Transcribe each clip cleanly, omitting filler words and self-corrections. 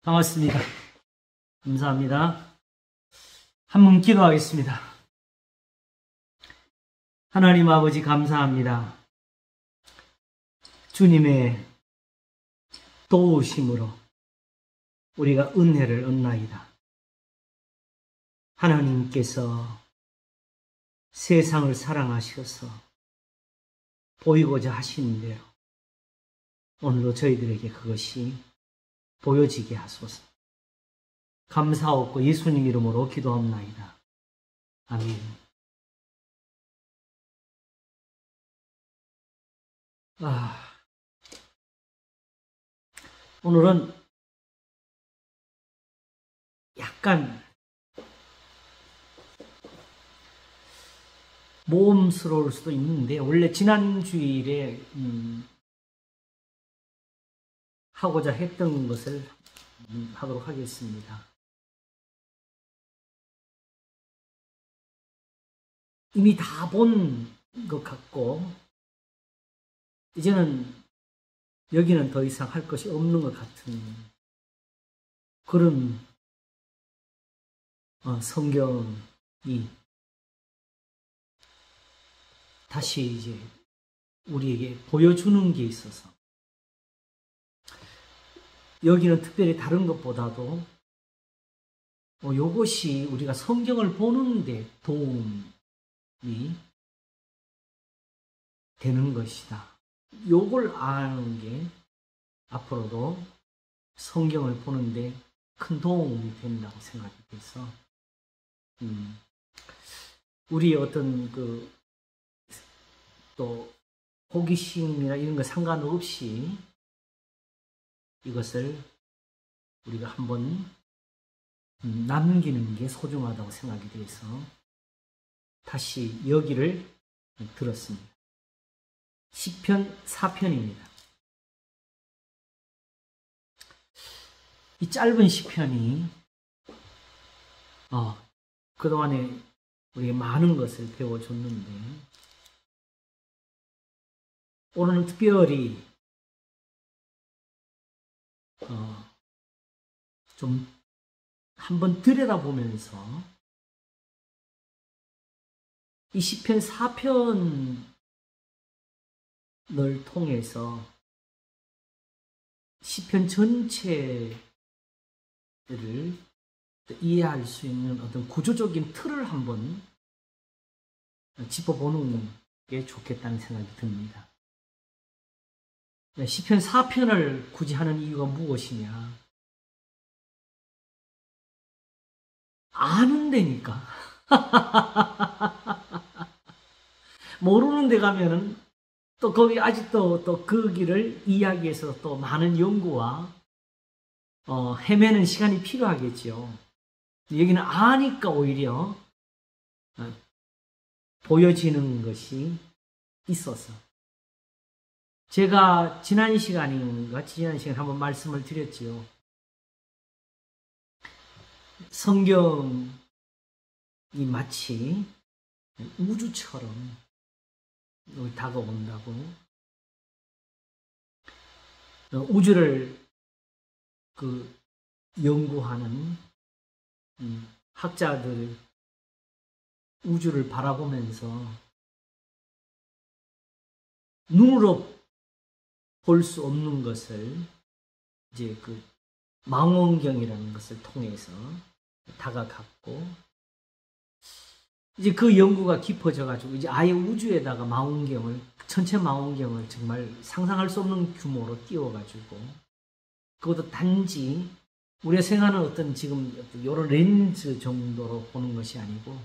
반갑습니다. 감사합니다. 한번 기도하겠습니다. 하나님 아버지 감사합니다. 주님의 도우심으로 우리가 은혜를 얻나이다. 하나님께서 세상을 사랑하셔서 보이고자 하시는 대로 오늘도 저희들에게 그것이 보여지게 하소서. 감사하고 예수님 이름으로 기도합나이다. 아멘. 오늘은 약간 모험스러울 수도 있는데, 원래 지난 주일에 하고자 했던 것을 하도록 하겠습니다. 이미 다 본 것 같고 이제는 여기는 더 이상 할 것이 없는 것 같은 그런 성경이 다시 이제 우리에게 보여주는 게 있어서, 여기는 특별히 다른 것보다도 이것이 우리가 성경을 보는데 도움이 되는 것이다. 요걸 아는 게 앞으로도 성경을 보는데 큰 도움이 된다고 생각이 돼서, 우리 어떤 또 호기심이나 이런 거 상관없이 이것을 우리가 한번 남기는 게 소중하다고 생각이 돼서 다시 여기를 들었습니다. 시편 4편입니다. 이 짧은 시편이 그동안에 우리가 많은 것을 배워줬는데, 오늘은 특별히 좀 한번 들여다보면서 이 시편 4편을 통해서 시편 전체를 이해할 수 있는 어떤 구조적인 틀을 한번 짚어보는 게 좋겠다는 생각이 듭니다. 시편 4편을 굳이 하는 이유가 무엇이냐? 아는 데니까. 모르는 데 가면은 또 거기 아직도 또 그 길을 이야기해서 또 많은 연구와 헤매는 시간이 필요하겠죠. 여기는 아니까 오히려 보여지는 것이 있어서, 제가 지난 시간에 한번 말씀을 드렸지요. 성경이 마치 우주처럼 다가온다고, 우주를 연구하는 학자들, 우주를 바라보면서 눈으로 볼 수 없는 것을 이제 망원경이라는 것을 통해서 다가갔고, 이제 그 연구가 깊어져 가지고 이제 아예 우주에다가 전체 망원경을 정말 상상할 수 없는 규모로 띄워 가지고, 그것도 단지 우리가 생각하는 어떤 지금 이런 렌즈 정도로 보는 것이 아니고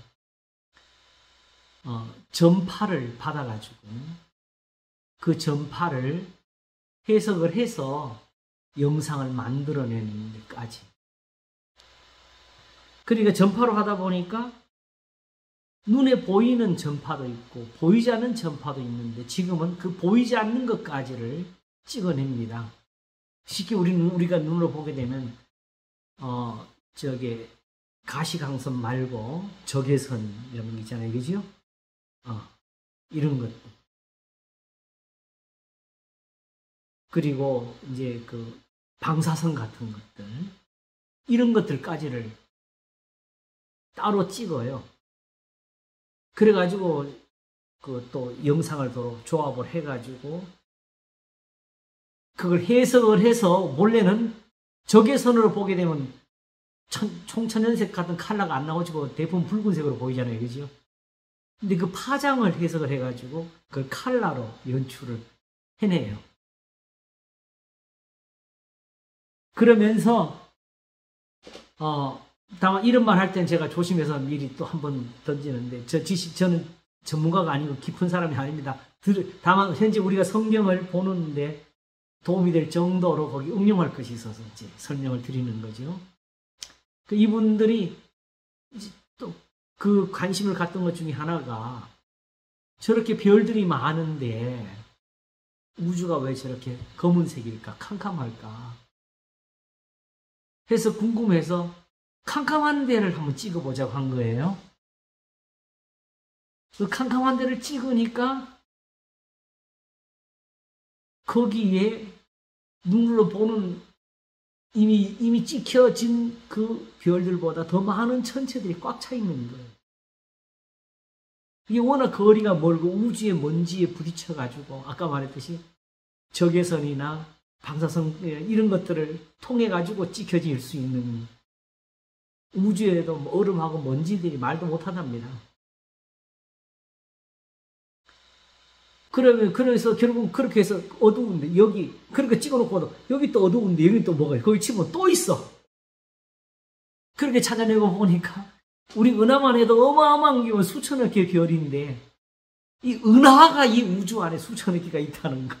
전파를 받아 가지고 그 전파를 해석을 해서 영상을 만들어내는 데까지. 그러니까 전파로 하다 보니까 눈에 보이는 전파도 있고 보이지 않는 전파도 있는데, 지금은 그 보이지 않는 것까지를 찍어냅니다. 쉽게 우리가 눈으로 보게 되면 가시광선 말고 적외선 이런 게 있잖아요, 그죠? 이런 것도. 그리고 이제 방사선 같은 것들, 이런 것들까지를 따로 찍어요. 그래가지고 그 또 영상을 또 조합을 해가지고 그걸 해석을 해서 원래는 적외선으로 보게 되면 총천연색 같은 컬러가 안 나오고 대부분 붉은색으로 보이잖아요. 그죠? 근데 그 파장을 해석을 해가지고 그걸 컬러로 연출을 해내요. 그러면서 다만 이런 말 할 땐 제가 조심해서 미리 또 한번 던지는데 저는 전문가가 아니고 깊은 사람이 아닙니다. 다만 현재 우리가 성경을 보는데 도움이 될 정도로 거기 응용할 것이 있어서 이제 설명을 드리는 거죠. 그 이분들이 또 그 관심을 갖던 것 중에 하나가 저렇게 별들이 많은데 우주가 왜 저렇게 검은색일까? 캄캄할까? 해서 궁금해서 캄캄한 데를 한번 찍어보자고 한 거예요. 그 캄캄한 데를 찍으니까 거기에 눈으로 보는 이미 찍혀진 그 별들보다 더 많은 천체들이 꽉 차 있는 거예요. 이게 워낙 거리가 멀고 우주의 먼지에 부딪혀가지고 아까 말했듯이 적외선이나 방사성 이런 것들을 통해 가지고 찍혀질 수 있는 우주에도 얼음하고 먼지들이 말도 못하답니다. 그래서 결국 그렇게 해서 어두운데 여기 그렇게 찍어놓고도 여기 또 어두운데 여기 또 뭐가 있어? 거기 치면 또 있어. 그렇게 찾아내고 보니까 우리 은하만 해도 어마어마한 게 수천억 개의 별인데 이 은하가 이 우주 안에 수천억 개가 있다는 거.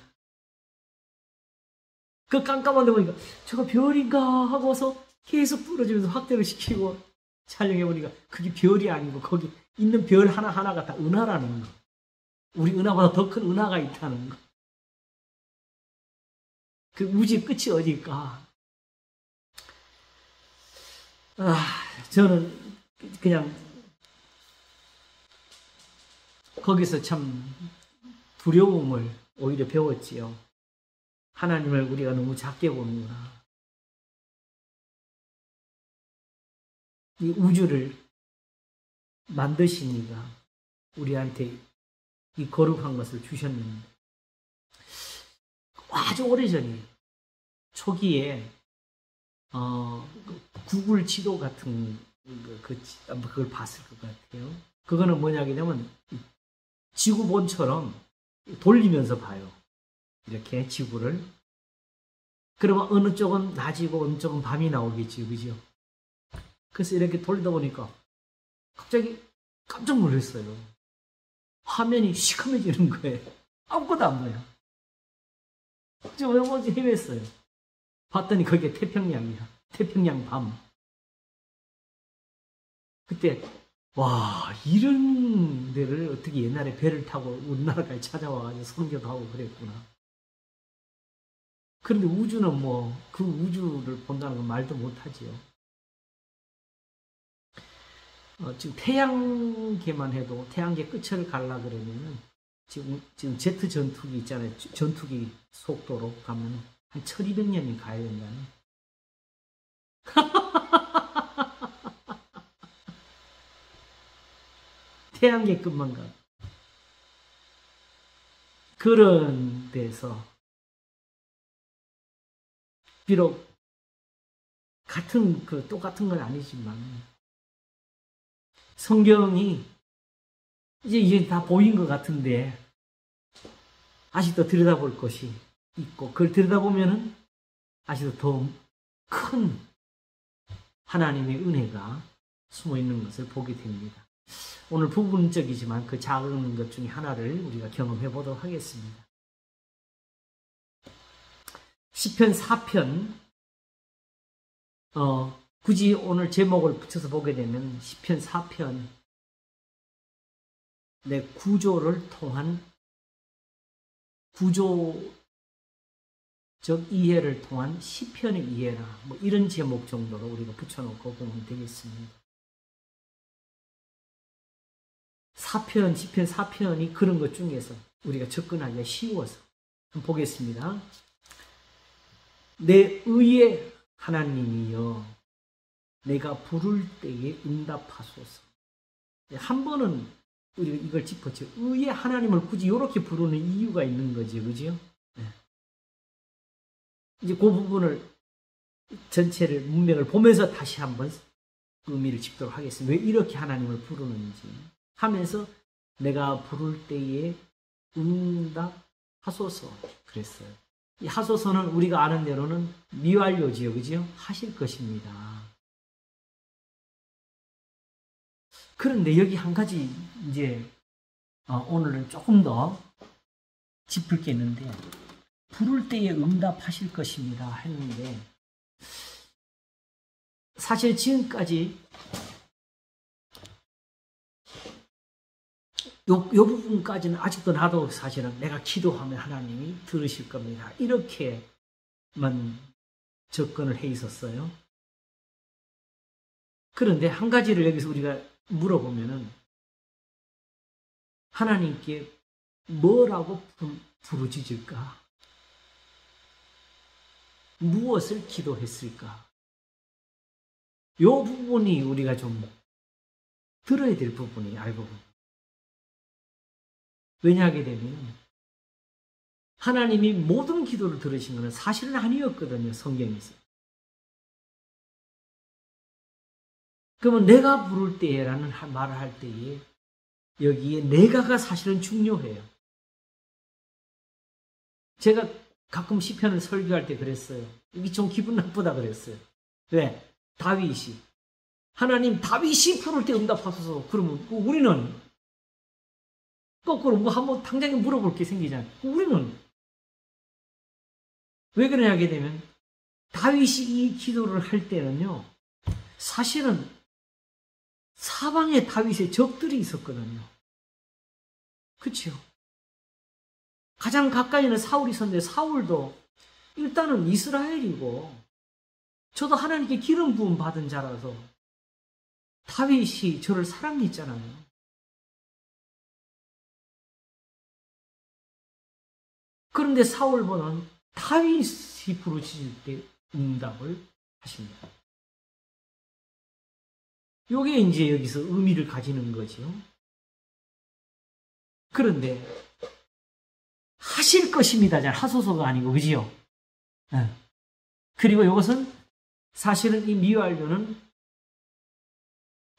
그 깜깜한데 보니까 저거 별인가 하고서 계속 부러지면서 확대를 시키고 촬영해보니까 그게 별이 아니고 거기 있는 별 하나하나가 다 은하라는 거. 우리 은하보다 더 큰 은하가 있다는 거. 그 우주의 끝이 어딜까? 저는 그냥 거기서 참 두려움을 오히려 배웠지요. 하나님을 우리가 너무 작게 보는구나. 이 우주를 만드신 이가 우리한테 이 거룩한 것을 주셨는데 아주 오래전이에요. 초기에 구글 지도 같은 그걸 봤을 것 같아요. 그거는 뭐냐면 지구본처럼 돌리면서 봐요. 이렇게 지구를. 그러면 어느 쪽은 낮이고 어느 쪽은 밤이 나오겠지, 그죠? 그래서 이렇게 돌리다 보니까 갑자기 깜짝 놀랐어요. 화면이 시커매지는 거예요. 아무것도 안 보여. 좀 헤맸어요. 봤더니 그게 태평양이야. 태평양 밤. 그때 와, 이런 데를 어떻게 옛날에 배를 타고 우리나라까지 찾아와가지고 선교도 하고 그랬구나. 그런데 우주는 뭐 그 우주를 본다는 건 말도 못하지요. 지금 태양계만 해도 태양계 끝을 가려 그러면은 지금 제트 전투기 있잖아요. 전투기 속도로 가면 한 1200년이 가야 된다는. 태양계 끝만 가. 그런 데서 비록 똑같은 건 아니지만 성경이 이제 다 보인 것 같은데 아직도 들여다볼 것이 있고 그걸 들여다보면은 아직도 더 큰 하나님의 은혜가 숨어 있는 것을 보게 됩니다. 오늘 부분적이지만 그 작은 것 중에 하나를 우리가 경험해 보도록 하겠습니다. 시편 4편 굳이 오늘 제목을 붙여서 보게 되면 시편 4편 내 구조를 통한 구조적 이해를 통한 시편의 이해라 뭐 이런 제목 정도로 우리가 붙여놓고 보면 되겠습니다. 시편 4편이 그런 것 중에서 우리가 접근하기가 쉬워서 한번 보겠습니다. 내 의의 하나님이여 내가 부를 때에 응답하소서. 한 번은 우리가 이걸 짚었죠. 왜 하나님을 굳이 이렇게 부르는 이유가 있는 거지, 그죠? 네. 이제 그 부분을 전체를 문맥을 보면서 다시 한번 의미를 짚도록 하겠습니다. 왜 이렇게 하나님을 부르는지 하면서 내가 부를 때에 응답하소서 그랬어요. 이 하소서는 우리가 아는 대로는 미완료지요, 그죠? 하실 것입니다. 그런데 여기 한 가지 이제 오늘은 조금 더 짚을 게 있는데, 부를 때에 응답하실 것입니다 했는데, 사실 지금까지 요 부분까지는 아직도 나도 사실은 내가 기도하면 하나님이 들으실 겁니다, 이렇게만 접근을 해 있었어요. 그런데 한 가지를 여기서 우리가 물어보면은, 하나님께 뭐라고 부르짖을까? 무엇을 기도했을까? 이 부분이 우리가 좀 들어야 될 부분이 알고 보면. 왜냐하게 되면 하나님이 모든 기도를 들으신 것은 사실은 아니었거든요, 성경에서. 그러면 내가 부를 때라는 말을 할 때에 여기에 내가가 사실은 중요해요. 제가 가끔 시편을 설교할 때 그랬어요. 이게 좀 기분 나쁘다 그랬어요. 왜? 다윗이. 하나님, 다윗이 부를 때 응답하소서. 그러면 우리는 거꾸로 뭐 한번 당장에 물어볼 게 생기잖아요. 우리는 왜 그러냐 하게 되면, 다윗이 이 기도를 할 때는요, 사실은 사방에 다윗의 적들이 있었거든요. 그렇죠? 가장 가까이는 사울이 있었는데, 사울도 일단은 이스라엘이고 저도 하나님께 기름 부음 받은 자라서 다윗이 저를 사랑했잖아요. 그런데 사울보다는 다윗이 부르짖을 때 응답을 하십니다. 요게 이제 여기서 의미를 가지는 거죠. 그런데 하실 것입니다. 하소서가 아니고, 그지요? 네. 그리고 이것은 사실은 이 미완료는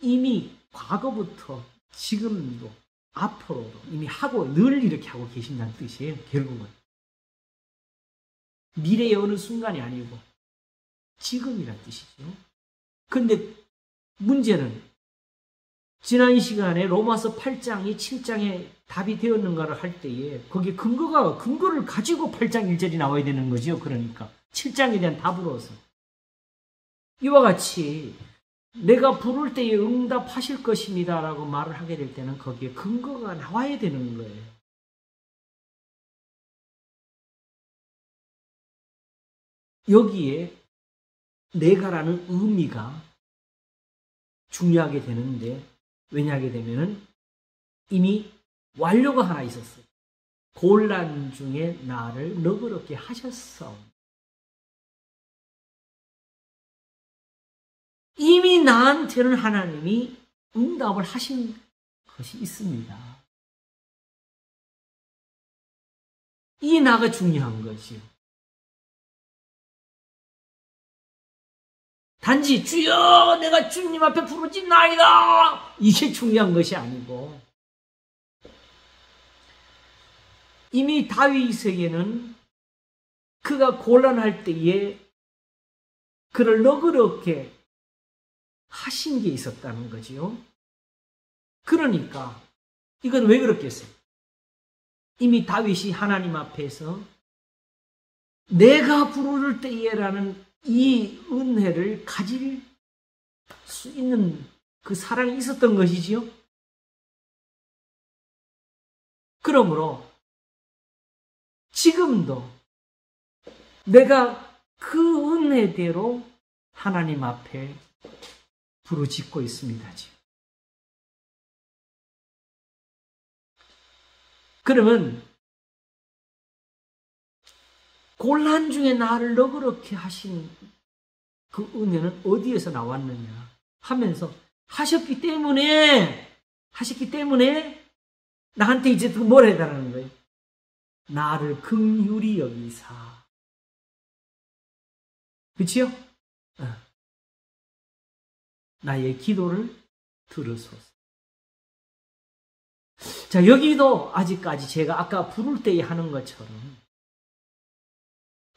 이미 과거부터 지금도 앞으로도 이미 하고 늘 이렇게 하고 계신다는 뜻이에요. 결국은 미래의 어느 순간이 아니고 지금이란 뜻이죠. 그런데 문제는 지난 시간에 로마서 8장이 7장에 답이 되었는가를 할 때에 거기에 근거를 가지고 8장 1절이 나와야 되는 거죠. 그러니까 7장에 대한 답으로서 이와 같이 내가 부를 때에 응답하실 것입니다 라고 말을 하게 될 때는 거기에 근거가 나와야 되는 거예요. 여기에 내가라는 의미가 중요하게 되는데, 왜냐하게 되면은 이미 완료가 하나 있었어요. 곤란 중에 나를 너그럽게 하셨어. 이미 나한테는 하나님이 응답을 하신 것이 있습니다. 이 나가 중요한 거지요. 단지 주여 내가 주님 앞에 부르짖나이다, 이게 중요한 것이 아니고, 이미 다윗에게는 그가 곤란할 때에 그를 너그럽게 하신 게 있었다는 거지요. 그러니까 이건 왜 그렇겠어요? 이미 다윗이 하나님 앞에서 내가 부를 때에라는 이 은혜를 가질 수 있는 그 사랑이 있었던 것이지요. 그러므로 지금도 내가 그 은혜대로 하나님 앞에 부르짖고 있습니다. 그러면 곤란 중에 나를 너그럽게 하신 그 은혜는 어디에서 나왔느냐 하면서 하셨기 때문에 나한테 이제 또 뭘 해달라는 거예요. 나를 긍휼히 여기사. 그치요? 나의 기도를 들으소서. 자, 여기도 아직까지 제가 아까 부를 때에 하는 것처럼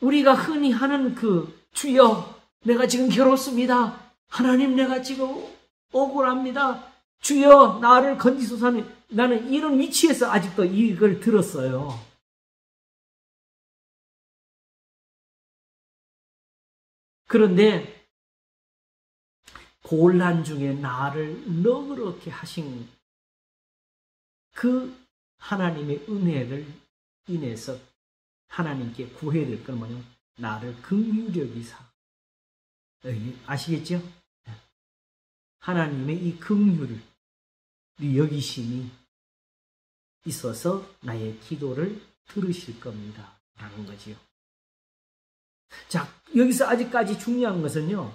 우리가 흔히 하는 그 주여 내가 지금 괴롭습니다. 하나님 내가 지금 억울합니다. 주여 나를 건지소서 하는 나는 이런 위치에서 아직도 이걸 들었어요. 그런데 곤란 중에 나를 너그럽게 하신 그 하나님의 은혜를 인해서 하나님께 구해야 될 건 뭐냐면 나를 긍휼히 여기사. 아시겠죠? 하나님의 이 긍휼을 여기심이 있어서 나의 기도를 들으실 겁니다. 라는 거지요. 자, 여기서 아직까지 중요한 것은요.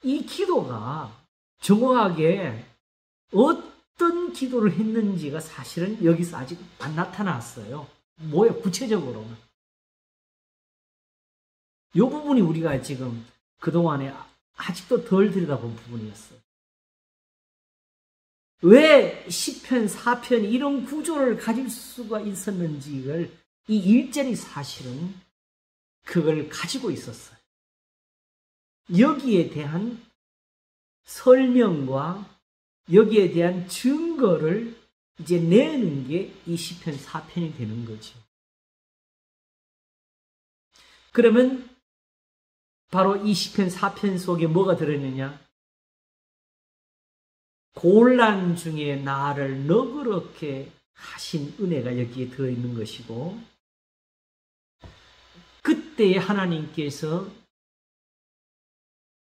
이 기도가 정확하게 어떤 기도를 했는지가 사실은 여기서 아직 안 나타났어요. 뭐예요? 구체적으로는. 이 부분이 우리가 지금 그동안에 아직도 덜 들여다본 부분이었어요. 왜 시편, 사편 이런 구조를 가질 수가 있었는지를 이 1절이 사실은 그걸 가지고 있었어요. 여기에 대한 설명과 여기에 대한 증거를 이제 내는 게 이 시편 4편이 되는 거죠. 그러면 바로 이 시편 4편 속에 뭐가 들어있느냐? 곤란 중에 나를 너그럽게 하신 은혜가 여기에 들어있는 것이고 그때 하나님께서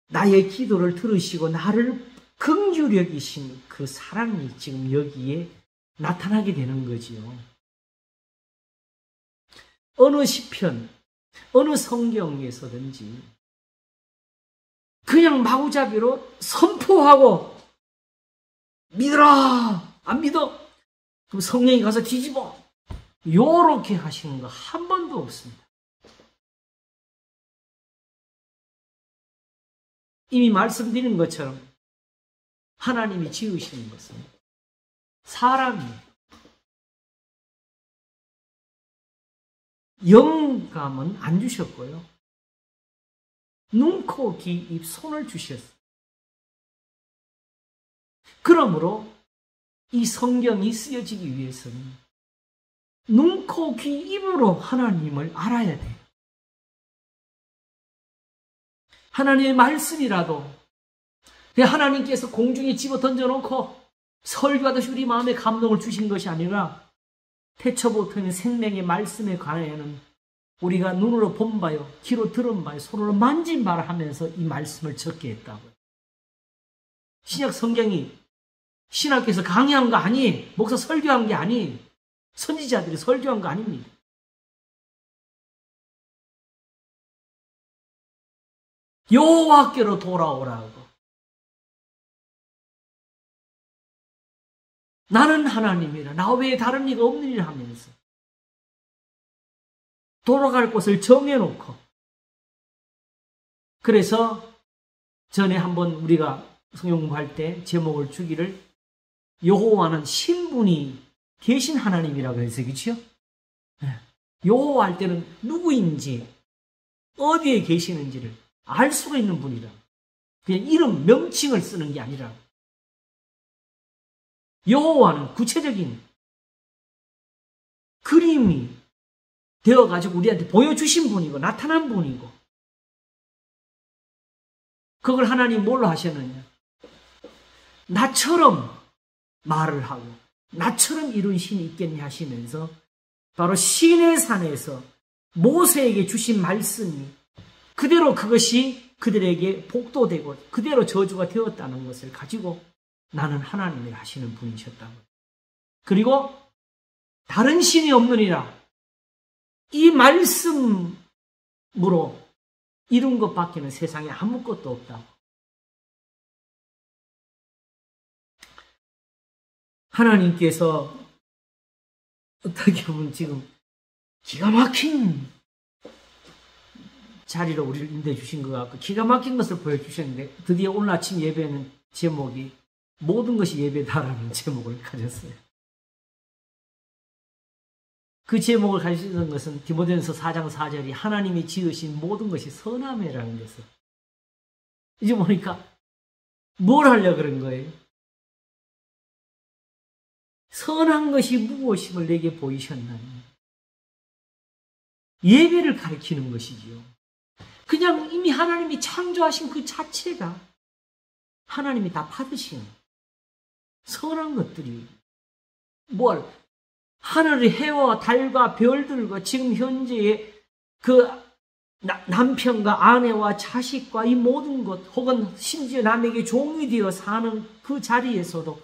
나의 기도를 들으시고 나를 긍휼히 여기신 그 사랑이 지금 여기에 나타나게 되는 거지요. 어느 시편, 어느 성경에서든지 그냥 마구잡이로 선포하고 믿어라! 안 믿어? 그럼 성령이 가서 뒤집어! 요렇게 하시는 거 한 번도 없습니다. 이미 말씀드린 것처럼 하나님이 지으시는 것은 사람이 영감은 안 주셨고요. 눈, 코, 귀, 입, 손을 주셨어요. 그러므로 이 성경이 쓰여지기 위해서는 눈, 코, 귀, 입으로 하나님을 알아야 돼요. 하나님의 말씀이라도 하나님께서 공중에 집어 던져놓고 설교하듯이 우리 마음에 감동을 주신 것이 아니라 태초부터는 생명의 말씀에 관하여는 우리가 눈으로 본 바요, 귀로 들은 바요, 손으로 만진 바를 하면서 이 말씀을 적게 했다고요. 신약 성경이 신학교에서 강의한 거 아니, 목사 설교한 게 아니, 선지자들이 설교한 거 아닙니다. 여호와께로 돌아오라고. 나는 하나님이라 나 외에 다른 이가 없느니라 하면서 돌아갈 곳을 정해놓고 그래서 전에 한번 우리가 성경 공부할 때 제목을 주기를 여호와는 신분이 계신 하나님이라고 해서 그렇죠? 여호와 할 때는 누구인지 어디에 계시는지를 알 수가 있는 분이라 그냥 이름 명칭을 쓰는 게 아니라 여호와는 구체적인 그림이 되어가지고 우리한테 보여주신 분이고 나타난 분이고 그걸 하나님 뭘로 하셨느냐? 나처럼 말을 하고 나처럼 이룬 신이 있겠냐 하시면서 바로 시내산에서 모세에게 주신 말씀이 그대로 그것이 그들에게 복도되고 그대로 저주가 되었다는 것을 가지고 나는 하나님을 하시는 분이셨다고. 그리고 다른 신이 없느니라 이 말씀으로 이룬 것밖에는 세상에 아무것도 없다고. 하나님께서 어떻게 보면 지금 기가 막힌 자리로 우리를 인도해 주신 것 같고 기가 막힌 것을 보여주셨는데 드디어 오늘 아침 예배는 제목이 모든 것이 예배다라는 제목을 가졌어요. 그 제목을 가지던 것은 디모데전서 4장 4절이 하나님이 지으신 모든 것이 선함이라는 것을 이제 보니까 뭘 하려고 그런 거예요? 선한 것이 무엇임을 내게 보이셨나니 예배를 가리키는 것이지요. 그냥 이미 하나님이 창조하신 그 자체가 하나님이 다 받으신 선한 것들이 뭘 하늘의 해와 달과 별들과 지금 현재의 그 남편과 아내와 자식과 이 모든 것 혹은 심지어 남에게 종이 되어 사는 그 자리에서도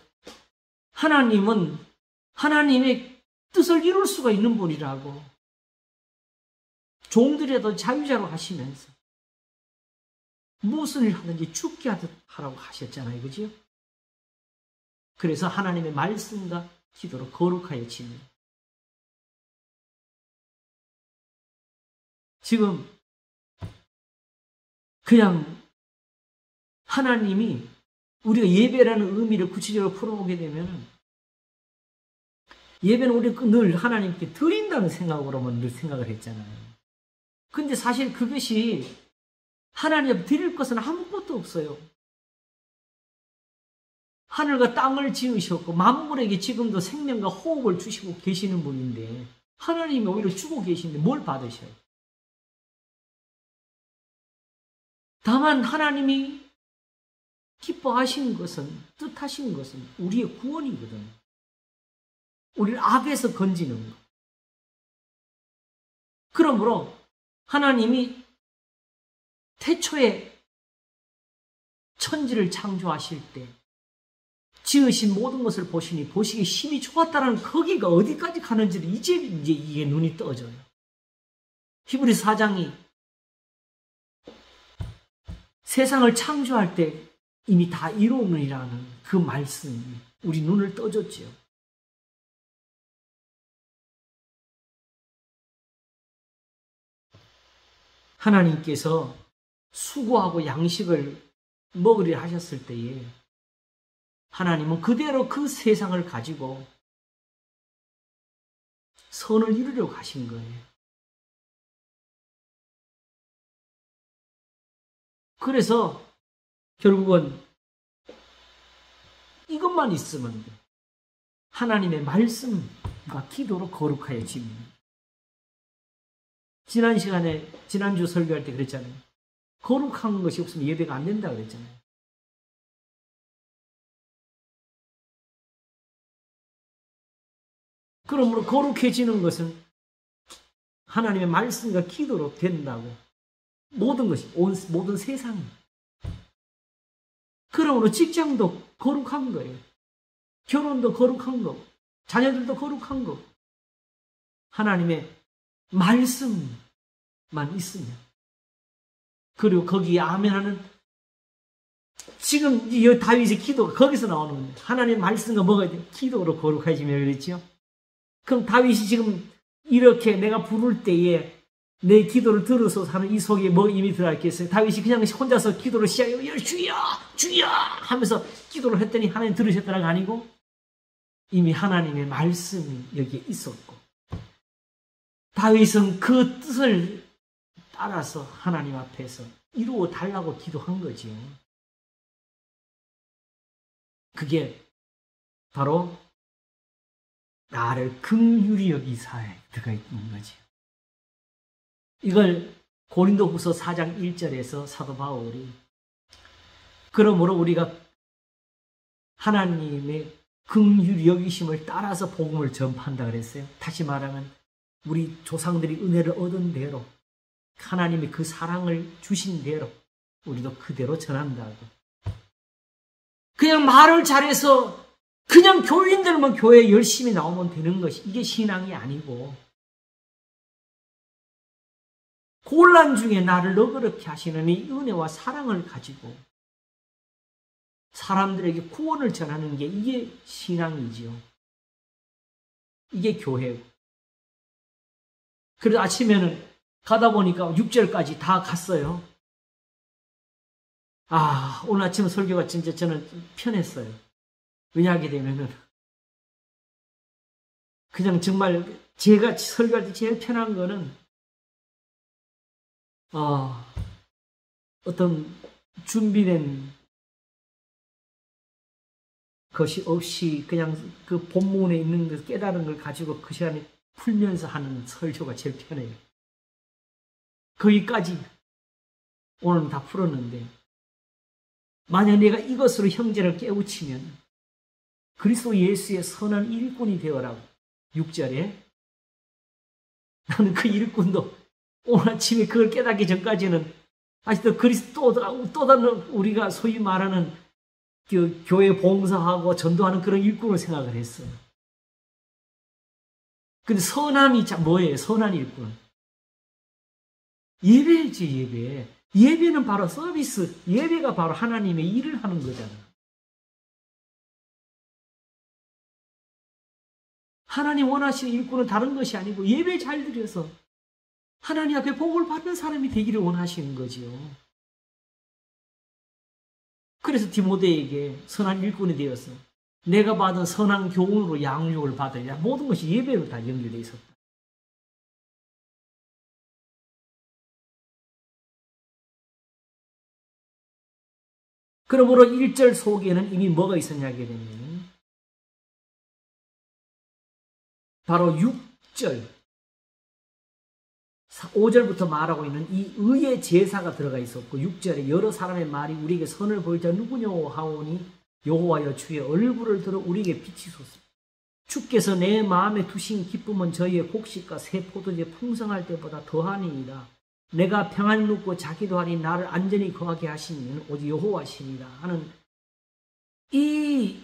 하나님은 하나님의 뜻을 이룰 수가 있는 분이라고 종들에도 자유자로 하시면서 무슨 일 하든지 죽게 하듯 하라고 하셨잖아요. 그죠? 그래서 하나님의 말씀과 기도로 거룩하여 지니다. 지금 그냥 하나님이 우리가 예배라는 의미를 구체적으로 풀어보게 되면 예배는 우리가 늘 하나님께 드린다는 생각으로만 늘 생각을 했잖아요. 근데 사실 그것이 하나님 앞에 드릴 것은 아무것도 없어요. 하늘과 땅을 지으셨고 만물에게 지금도 생명과 호흡을 주시고 계시는 분인데 하나님이 오히려 주고 계신데 뭘 받으셔요? 다만 하나님이 기뻐하시는 것은 뜻하시는 것은 우리의 구원이거든. 우리를 악에서 건지는 것. 그러므로 하나님이 태초에 천지를 창조하실 때 지으신 모든 것을 보시니 보시기 심히 좋았다라는 거기가 어디까지 가는지를 이제 이게 눈이 떠져요. 히브리 4장이 세상을 창조할 때 이미 다 이루느니라는 그 말씀이 우리 눈을 떠줬지요. 하나님께서 수고하고 양식을 먹으려 하셨을 때에 하나님은 그대로 그 세상을 가지고 선을 이루려고 하신 거예요. 그래서 결국은 이것만 있으면 돼. 하나님의 말씀과 기도로 거룩하여 집니다. 지난 시간에 지난주 설교할 때 그랬잖아요. 거룩한 것이 없으면 예배가 안 된다고 그랬잖아요. 그러므로 거룩해지는 것은 하나님의 말씀과 기도로 된다고. 모든 것이, 모든 세상이. 그러므로 직장도 거룩한 거예요. 결혼도 거룩한 거고, 자녀들도 거룩한 거고. 하나님의 말씀만 있으면. 그리고 거기에 아멘하는 지금 이 다윗의 기도가 거기서 나오는 건데 하나님의 말씀과 뭐가 돼? 기도로 거룩해지며 그랬죠. 그럼 다윗이 지금 이렇게 내가 부를 때에 내 기도를 들어서 하는 이 속에 뭐 이미 들어있겠어요? 다윗이 그냥 혼자서 기도를 시작해요. 주여! 주여! 하면서 기도를 했더니 하나님 들으셨다는 거 아니고 이미 하나님의 말씀이 여기에 있었고 다윗은 그 뜻을 따라서 하나님 앞에서 이루어 달라고 기도한 거지요. 그게 바로 나를 긍휼히 여기사에 들어가 있는 거지요. 이걸 고린도후서 4장 1절에서 사도 바울이 그러므로 우리가 하나님의 긍휼히 여기심을 따라서 복음을 전파한다 그랬어요. 다시 말하면 우리 조상들이 은혜를 얻은 대로 하나님이 그 사랑을 주신 대로 우리도 그대로 전한다고. 그냥 말을 잘해서 그냥 교인들만 교회에 열심히 나오면 되는 것이 이게 신앙이 아니고 혼란 중에 나를 너그럽게 하시는 이 은혜와 사랑을 가지고 사람들에게 구원을 전하는 게 이게 신앙이지요. 이게 교회고. 그래서 아침에는 가다 보니까 6절까지 다 갔어요. 오늘 아침 설교가 진짜 저는 편했어요. 왜냐하게 되면은 그냥 정말 제가 설교할 때 제일 편한 거는 어떤 준비된 것이 없이 그냥 그 본문에 있는 그 깨달은 걸 가지고 그 시간에 풀면서 하는 설교가 제일 편해요. 거기까지 오늘은 다 풀었는데 만약 내가 이것으로 형제를 깨우치면 그리스도 예수의 선한 일꾼이 되어라고 6절에 나는 그 일꾼도 오늘 아침에 그걸 깨닫기 전까지는 아직도 그리스도 또 다른 우리가 소위 말하는 그 교회 봉사하고 전도하는 그런 일꾼을 생각을 했어요. 근데 선함이 뭐예요? 선한 일꾼. 예배지, 예배. 예배는 바로 서비스. 예배가 바로 하나님의 일을 하는 거잖아. 하나님 원하시는 일꾼은 다른 것이 아니고 예배 잘 드려서 하나님 앞에 복을 받는 사람이 되기를 원하시는 거지요. 그래서 디모데에게 선한 일꾼이 되어서 내가 받은 선한 교훈으로 양육을 받으려 모든 것이 예배로 다 연결되어 있었다. 그러므로 1절 속에는 이미 뭐가 있었냐게 되면 바로 6절 5절부터 말하고 있는 이 의의 제사가 들어가 있었고 6절에 여러 사람의 말이 우리에게 선을 보일 자 누구냐고 하오니 여호와여 주의 얼굴을 들어 우리에게 비치소서. 주께서 내 마음에 두신 기쁨은 저희의 곡식과 새 포도주에 풍성할 때보다 더하니이다. 내가 평안을 눕고 자기도 하니 나를 안전히 거하게 하시는 오직 여호와시니라 하는 이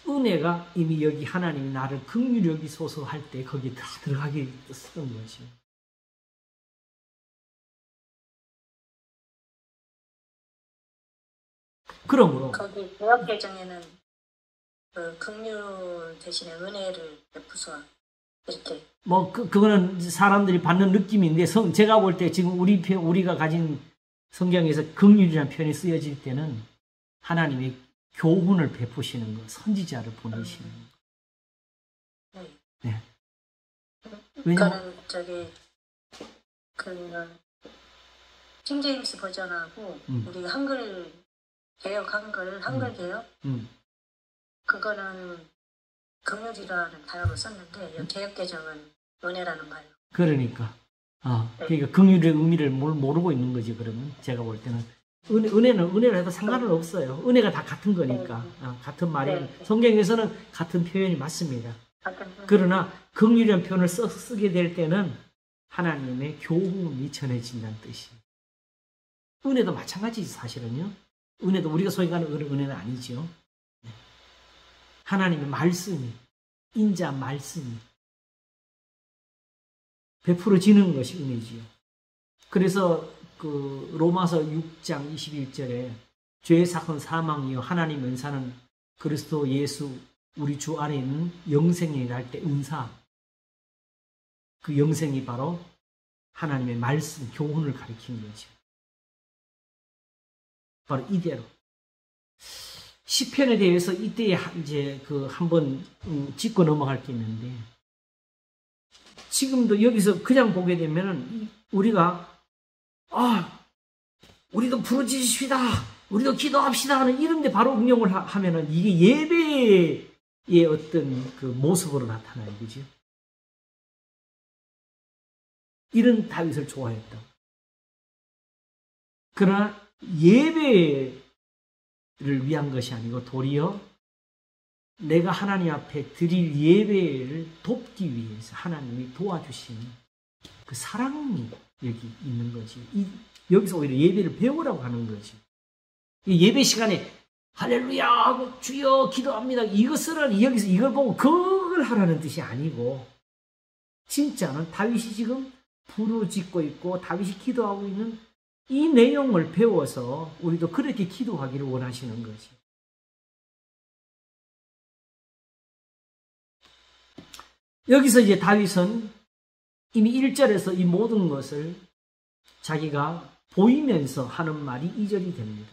은혜가 이미 여기 하나님이 나를 긍휼히 여기소서 할 때 거기에 다 들어가게 쓰는 거지. 그러므로 거기 개혁개정에는 그 긍휼 대신에 은혜를 베푸소서 이렇게 그거는 사람들이 받는 느낌인데 제가 볼 때 지금 우리가 가진 성경에서 긍휼이라는 표현이 쓰여질 때는 하나님이 교훈을 베푸시는 거, 선지자를 보내시는 거. 네. 그러니까는 킹제임스 버전하고 우리 한글 개혁 한글 개혁 그거는 긍휼이라는 단어로 썼는데 개혁 개정은 은혜라는 말이에요. 그러니까 그러니까 긍휼의 의미를 모르고 있는 거지. 그러면 제가 볼 때는 은혜를 해도 상관은 없어요. 은혜가 다 같은 거니까 같은 말이 성경에서는 같은 표현이 맞습니다. 그러나 긍휼이라는 표현을 쓰게 될 때는 하나님의 교훈이 전해진다는 뜻이. 은혜도 마찬가지지 사실은요. 은혜도 우리가 소위 가는 은혜는 아니죠. 하나님의 말씀이 인자 말씀이 베풀어지는 것이 은혜지요. 그래서 그 로마서 6장 21절에 죄의 사건 사망이요 하나님 은사는 그리스도 예수 우리 주 안에 있는 영생이 날 때 은사 그 영생이 바로 하나님의 말씀 교훈을 가리키는 거죠. 바로 이대로 시편에 대해서 이때 이제 한번 짚고 넘어갈 게 있는데 지금도 여기서 그냥 보게 되면은 우리가 우리도 부르짖으시다 우리도 기도합시다 하는 이런데 바로 응용을 하면은 이게 예배의 어떤 그 모습으로 나타나요, 그죠? 이런 다윗을 좋아했다. 그러나 예배를 위한 것이 아니고 도리어 내가 하나님 앞에 드릴 예배를 돕기 위해서 하나님이 도와주시는 그 사랑이 여기 있는 거지. 여기서 오히려 예배를 배우라고 하는 거지. 예배 시간에 할렐루야 하고 주여 기도합니다. 이것을 여기서 이걸 보고 그걸 하라는 뜻이 아니고 진짜는 다윗이 지금 부르짖고 있고 다윗이 기도하고 있는 이 내용을 배워서 우리도 그렇게 기도하기를 원하시는 거지. 여기서 이제 다윗은 이미 1절에서 이 모든 것을 자기가 보이면서 하는 말이 2절이 됩니다.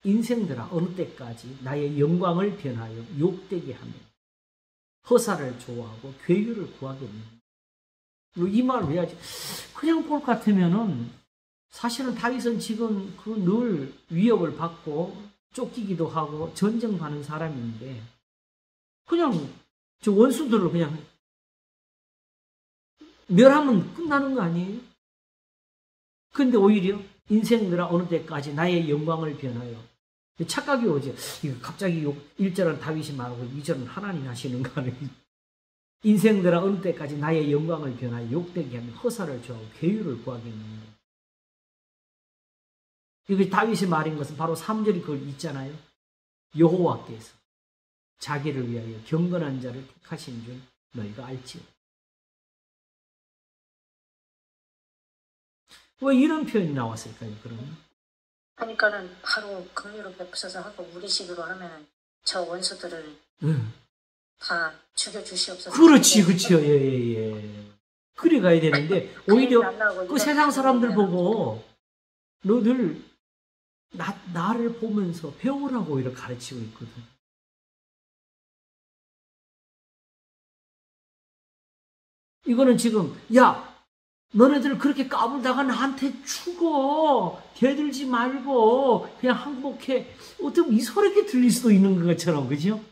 인생들아 어느 때까지 나의 영광을 변하여 욕되게 하며 허사를 좋아하고 괴유를 구하겠느냐. 이 말을 왜 하지? 그냥 볼 것 같으면은 사실은 다윗은 지금 그 늘 위협을 받고 쫓기기도 하고 전쟁하는 사람인데 그냥 저 원수들을 그냥 멸하면 끝나는 거 아니에요? 근데 오히려 인생들아 어느 때까지 나의 영광을 변하여 착각이 오죠. 이거 갑자기 1절은 다윗이 말하고 2절은 하나님 하시는 거 아니에요? 인생들아 어느 때까지 나의 영광을 변하여 욕되게 하며 허사를 좋아하고 괴유를 구하겠는가. 이게 다윗이 말인 것은 바로 3절이 그걸 있잖아요. 여호와께서 자기를 위하여 경건한 자를 택하신 줄 너희가 알지요. 왜 이런 표현이 나왔을까요, 그러면? 그러니까는 바로 긍휼을 베푸셔서 하고 우리식으로 하면은 저 원수들을 다 죽여주시옵소서. 그렇지, 그렇죠. 예. 그래 가야 되는데 오히려 그 세상 사람들 보고 너들 나를 보면서 배우라고 이렇게 가르치고 있거든. 이거는 지금 너네들 그렇게 까불다가 나한테 죽어. 대들지 말고 그냥 항복해. 어떻게 이소리게 들릴 수도 있는 것처럼, 그죠?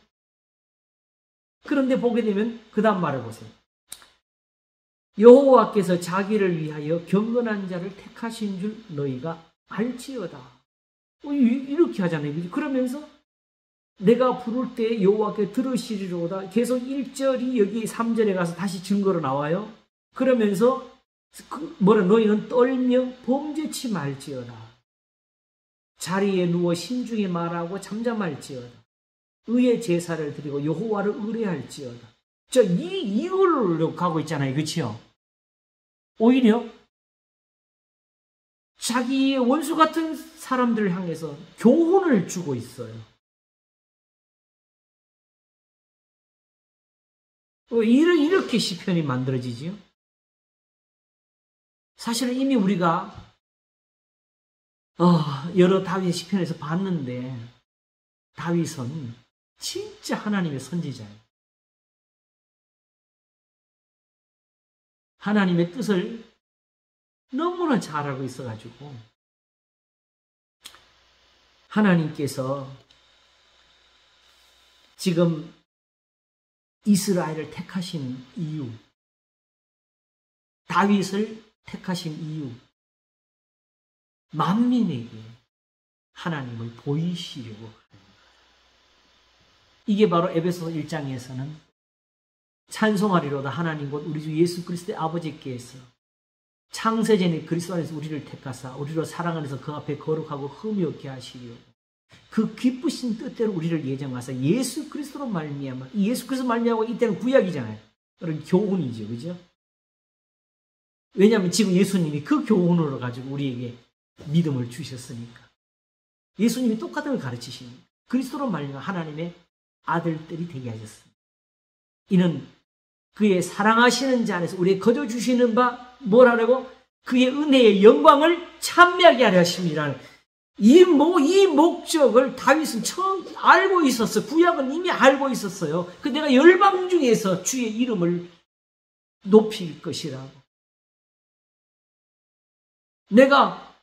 그런데 보게 되면 그 다음 말을 보세요. 여호와께서 자기를 위하여 경건한 자를 택하신 줄 너희가 알지어다. 이렇게 하잖아요. 그러면서 내가 부를 때 여호와께 들으시리로다. 계속 1절이 여기 3절에 가서 다시 증거로 나와요. 그러면서 너희는 떨며 범죄치 말지어다. 자리에 누워 신중히 말하고 잠잠할지어다. 의의 제사를 드리고 여호와를 의뢰할지어다. 이걸로 가고 있잖아요. 그렇죠? 오히려 자기의 원수 같은 사람들을 향해서 교훈을 주고 있어요. 이렇게 시편이 만들어지지요? 사실은 이미 우리가 여러 다윗의 시편에서 봤는데 다윗은 진짜 하나님의 선지자예요. 하나님의 뜻을 너무나 잘 알고 있어가지고 하나님께서 지금 이스라엘을 택하신 이유, 다윗을 택하신 이유, 만민에게 하나님을 보이시려고 하는 거예요. 이게 바로 에베소서 1장에서는 찬송하리로다 하나님 곧 우리 주 예수 그리스도의 아버지께서 창세전에 그리스도 안에서 우리를 택하사 우리로 사랑 안에서 그 앞에 거룩하고 흠이 없게 하시려 그 기쁘신 뜻대로 우리를 예정하사 예수 그리스도로 말미암아 이 예수 그리스도 말미암아 이때는 구약이잖아요. 그런 교훈이죠. 그죠? 왜냐하면 지금 예수님이 그 교훈으로 가지고 우리에게 믿음을 주셨으니까. 예수님이 똑같은 걸 가르치십니다. 그리스도로 말미암아 하나님의 아들들이 되게 하셨습니다. 이는 그의 사랑하시는 자 안에서 우리에게 거저 주시는 바 뭐라고? 그의 은혜의 영광을 찬미하게 하려 하십니다. 이 목적을 다윗은 처음 알고 있었어요. 구약은 이미 알고 있었어요. 내가 열방 중에서 주의 이름을 높일 것이라고. 내가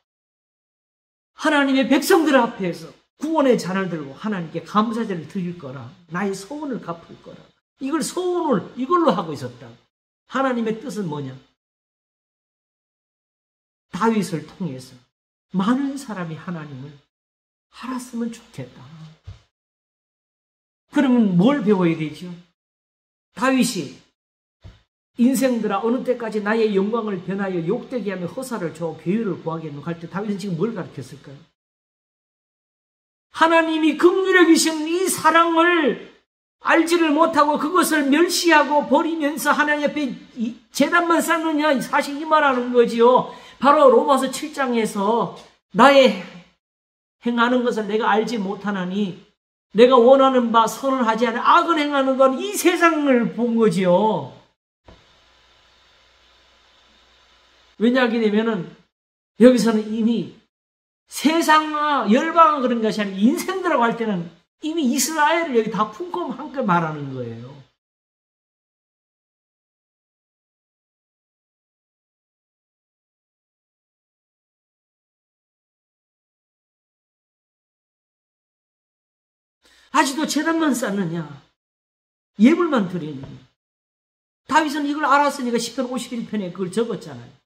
하나님의 백성들 앞에서 구원의 잔을 들고 하나님께 감사제를 드릴 거라. 나의 소원을 갚을 거라. 이걸 소원을 이걸로 하고 있었다. 하나님의 뜻은 뭐냐? 다윗을 통해서 많은 사람이 하나님을 알았으면 좋겠다. 그러면 뭘 배워야 되죠? 다윗이 인생들아 어느 때까지 나의 영광을 변하여 욕되게 하며 허사를 줘 괴유를 구하겠노 할 때 다윗은 지금 뭘 가르쳤을까요? 하나님이 긍휼히 여기신 이 사랑을 알지를 못하고 그것을 멸시하고 버리면서 하나님 앞에 제단만 쌓느냐, 사실 이 말하는 거지요. 바로 로마서 7장에서 나의 행하는 것을 내가 알지 못하나니 내가 원하는 바 선을 하지 않아 악을 행하는 건 이 세상을 본 거지요. 왜냐하게 되면은 여기서는 이미 세상과 열방과 그런 것이 아니라 인생들하고 할 때는 이미 이스라엘을 여기 다 품고 함께 말하는 거예요. 아직도 제단만 쌓느냐, 예물만 드리느냐. 다윗은 이걸 알았으니까 시편 51편에 그걸 적었잖아요.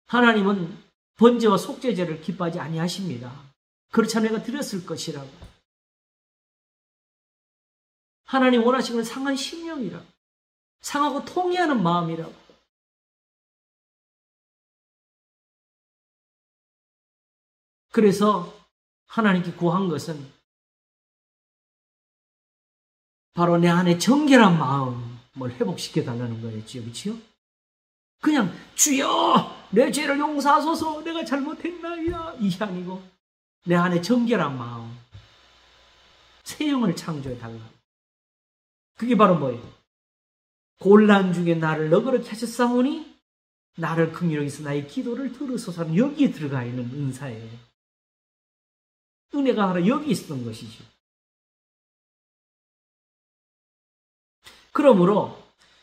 하나님은 번제와 속죄제를 기뻐하지 아니하십니다. 그렇잖아요. 내가 드렸을 것이라고. 하나님 원하시는 건 상한 심령이라고. 상하고 통회하는 마음이라고. 그래서 하나님께 구한 것은 바로 내 안에 정결한 마음을 회복시켜달라는 거였죠. 그렇죠? 그냥 주여 내 죄를 용서하소서 내가 잘못했나이다 이게 아니고 내 안에 정결한 마음, 새 영을 창조해달라. 그게 바로 뭐예요? 곤란 중에 나를 너그럽게 하셨사오니 나를 긍휼히 여기서 나의 기도를 들으소서. 여기에 들어가 있는 은사예요. 은혜가 바로 여기 있었던 것이죠. 그러므로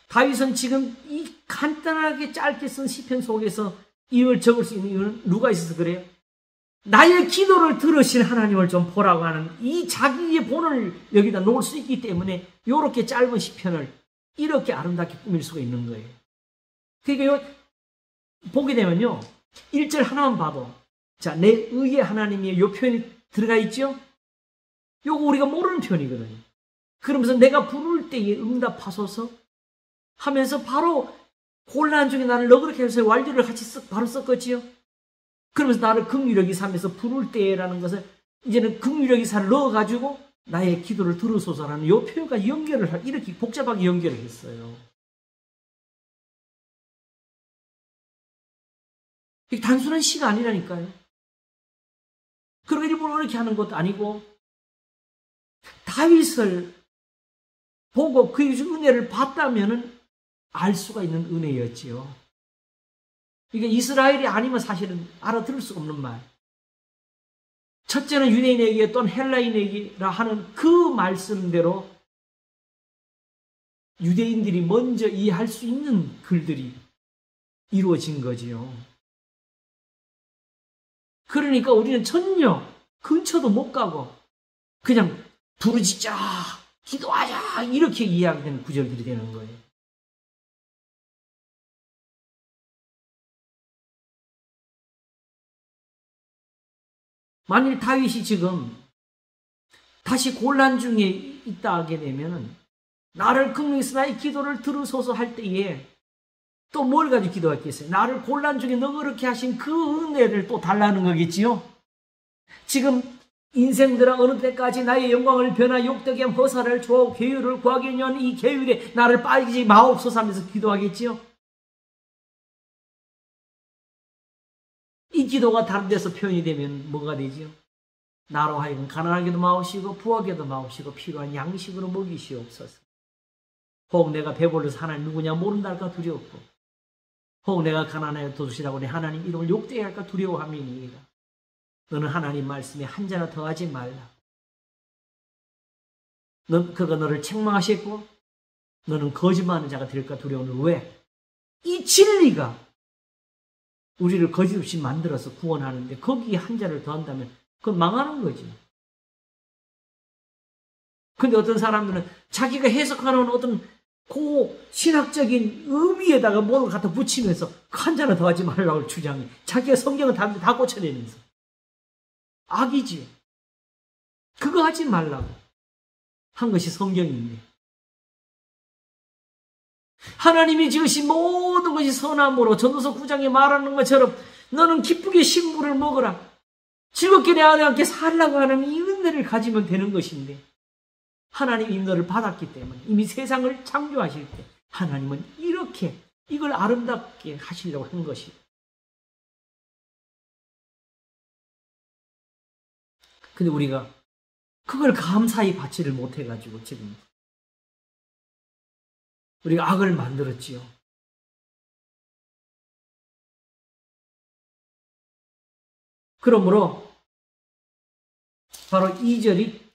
다윗은 지금 이 간단하게 짧게 쓴 시편 속에서 이걸 적을 수 있는 이유는 누가 있어서 그래요? 나의 기도를 들으신 하나님을 좀 보라고 하는 이 자기의 본을 여기다 놓을 수 있기 때문에 이렇게 짧은 시편을 이렇게 아름답게 꾸밀 수가 있는 거예요. 그러니까 보게 되면요, 1절 하나만 봐도 자, 내 의의 하나님이 이 표현이 들어가 있죠? 요거 우리가 모르는 표현이거든요. 그러면서 내가 부를 때에 응답하소서 하면서 바로 곤란 중에 나를 너그럽게 해서 완료를 같이 바로 썼겠지요. 그러면서 나를 긍휼히 삼아서 부를 때라는 것을 이제는 긍휼히 사를 넣어가지고 나의 기도를 들으소서라는 이 표현과 이렇게 복잡하게 연결을 했어요. 이게 단순한 시가 아니라니까요. 그러고 일부러 이렇게 하는 것도 아니고 다윗을 보고 그의 은혜를 봤다면은 알 수가 있는 은혜였지요. 이게 이스라엘이 아니면 사실은 알아들을 수 없는 말. 첫째는 유대인에게 또는 헬라인에게라 하는 그 말씀대로 유대인들이 먼저 이해할 수 있는 글들이 이루어진 거지요. 그러니까 우리는 전혀 근처도 못 가고 그냥 부르짖자, 기도하자 이렇게 이해하게 되는 구절들이 되는 거예요. 만일 다윗이 지금 다시 곤란 중에 있다 하게 되면 나를 긍휼히 여기서 나의 기도를 들으소서 할 때에 또 뭘 가지고 기도했겠어요? 나를 곤란 중에 너그럽게 하신 그 은혜를 또 달라는 거겠지요? 지금 인생들아 어느 때까지 나의 영광을 변화 욕되게 허사를 줘 계율을 구하겠냐는 이 계율에 나를 빠지지 마옵소서 하면서 기도하겠지요? 이 기도가 다른 데서 표현이 되면 뭐가 되지요? 나로 하여금 가난하게도 마옵시고 부하게도 마옵시고 필요한 양식으로 먹이시옵소서. 혹 내가 배불러서 하나님 누구냐 모른다 할까 두려웠고 혹 내가 가난하여 도둑이라고 내 하나님 이름을 욕되게 할까 두려워함이니이다. 너는 하나님 말씀에 한자나 더하지 말라. 그가 너를 책망하셨고 너는 거짓말하는 자가 될까 두려우니 왜? 이 진리가 우리를 거짓 없이 만들어서 구원하는데 거기에 한자를 더한다면 그건 망하는 거지. 근데 어떤 사람들은 자기가 해석하는 어떤 신학적인 의미에다가 뭘 갖다 붙이면서 한자를 더하지 말라고 주장해. 자기가 성경을 다 고쳐내면서. 악이지. 그거 하지 말라고 한 것이 성경인데. 하나님이 지으신 모든 것이 선함으로 전도서 9장에 말하는 것처럼 너는 기쁘게 식물을 먹어라. 즐겁게 내 안에 함께 살라고 하는 이 은혜를 가지면 되는 것인데 하나님이 너를 받았기 때문에 이미 세상을 창조하실 때 하나님은 이렇게 이걸 아름답게 하시려고 한 것이. 근데 우리가 그걸 감사히 받지를 못해가지고 지금 우리가 악을 만들었지요. 그러므로 바로 2절이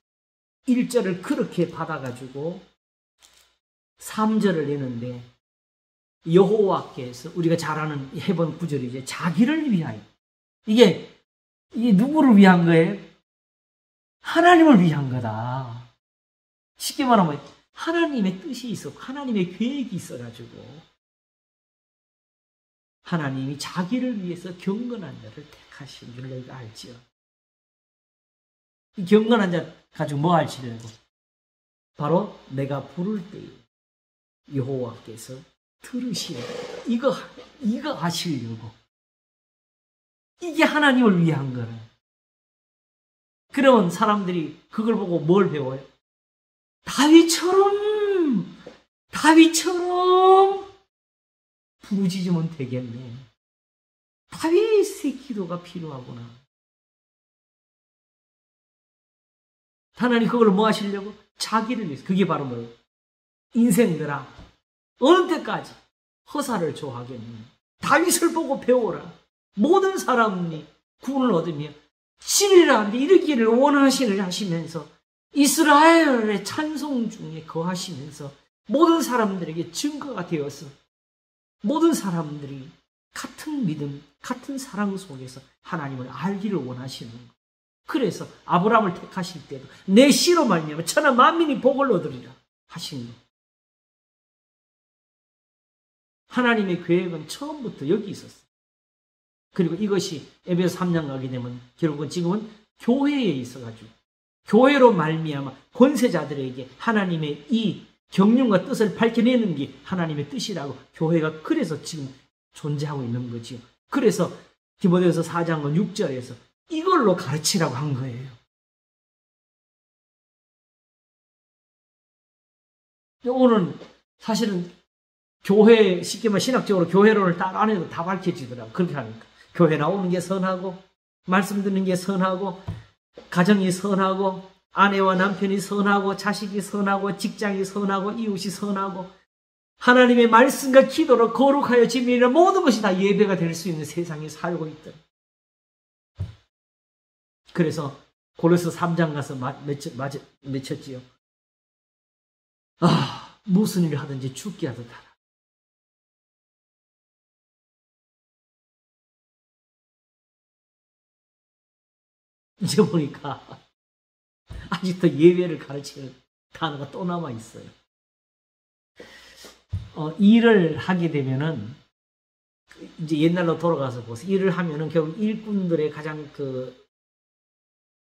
1절을 그렇게 받아가지고 3절을 내는데 여호와께서 우리가 잘 아는 해본 9절이 이제 자기를 위하여 이게 누구를 위한 거예요? 하나님을 위한 거다. 쉽게 말하면 하나님의 뜻이 있었고 하나님의 계획이 있어가지고 하나님이 자기를 위해서 경건한 자를 택하신 줄 너희가 알지요. 이 경건한 자 가지고 뭐 하시려고? 바로 내가 부를 때에 여호와께서 들으시려고 이거 하시려고. 이게 하나님을 위한 거라. 그러면 사람들이 그걸 보고 뭘 배워요? 다윗처럼 부르짖으면 되겠네. 다윗의 기도가 필요하구나. 하나님 그걸 뭐 하시려고? 자기를 위해서. 그게 바로 뭐예요? 인생들아 어느 때까지 허사를 좋아하겠니? 다윗을 보고 배워라. 모든 사람이 구원을 얻으며 진리라 이르기를 원하시를 하시면서 이스라엘의 찬송 중에 거하시면서 모든 사람들에게 증거가 되어서 모든 사람들이 같은 믿음, 같은 사랑 속에서 하나님을 알기를 원하시는 것. 그래서 아브라함을 택하실 때도 내 씨로 말미암아 천하 만민이 복을 얻으리라 하신 것. 하나님의 계획은 처음부터 여기 있었어요. 그리고 이것이 에베소 3장 가게 되면 결국은 지금은 교회에 있어가지고 교회로 말미암아 권세자들에게 하나님의 이 경륜과 뜻을 밝혀내는 게 하나님의 뜻이라고 교회가 그래서 지금 존재하고 있는 거지요. 그래서 디모데후서 4장 6절에서 이걸로 가르치라고 한 거예요. 오늘 사실은 교회, 쉽게 말해 신학적으로 교회론을 딱 안 해도 다 밝혀지더라고요. 그렇게 하니까. 교회 나오는 게 선하고, 말씀 듣는 게 선하고, 가정이 선하고, 아내와 남편이 선하고, 자식이 선하고, 직장이 선하고, 이웃이 선하고, 하나님의 말씀과 기도로 거룩하여 지밀이라 모든 것이 다 예배가 될 수 있는 세상에 살고 있더라. 그래서 고린도서 3장 가서 맺혔지요. 무슨 일을 하든지 죽게 하듯 하라. 이제 보니까 아직도 예배를 가르치는 단어가 또 남아 있어요. 일을 하게 되면은 이제 옛날로 돌아가서 보세요. 일을 하면은 결국 일꾼들의 가장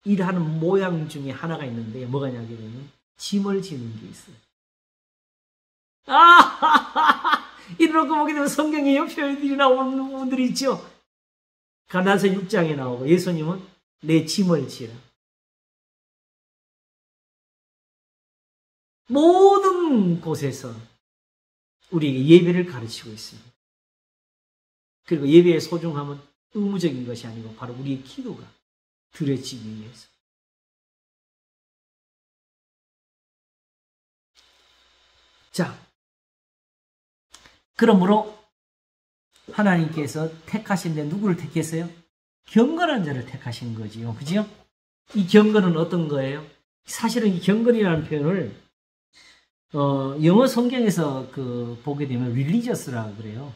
일하는 모양 중에 하나가 있는데 뭐가 냐게 되면 짐을 지는 게 있어요. 이렇게 보게 되면 성경에 표현들이 나오는 부분들이 있죠. 가나서 6장에 나오고 예수님은 내 짐을 지라. 모든 곳에서 우리에게 예배를 가르치고 있습니다. 그리고 예배의 소중함은 의무적인 것이 아니고 바로 우리의 기도가 드려지기 위해서. 자, 그러므로 하나님께서 택하신데 누구를 택했어요? 경건한 자를 택하신 거지요. 그죠? 이 경건은 어떤 거예요? 사실은 이 경건이라는 표현을 영어 성경에서 보게 되면 religious라고 그래요.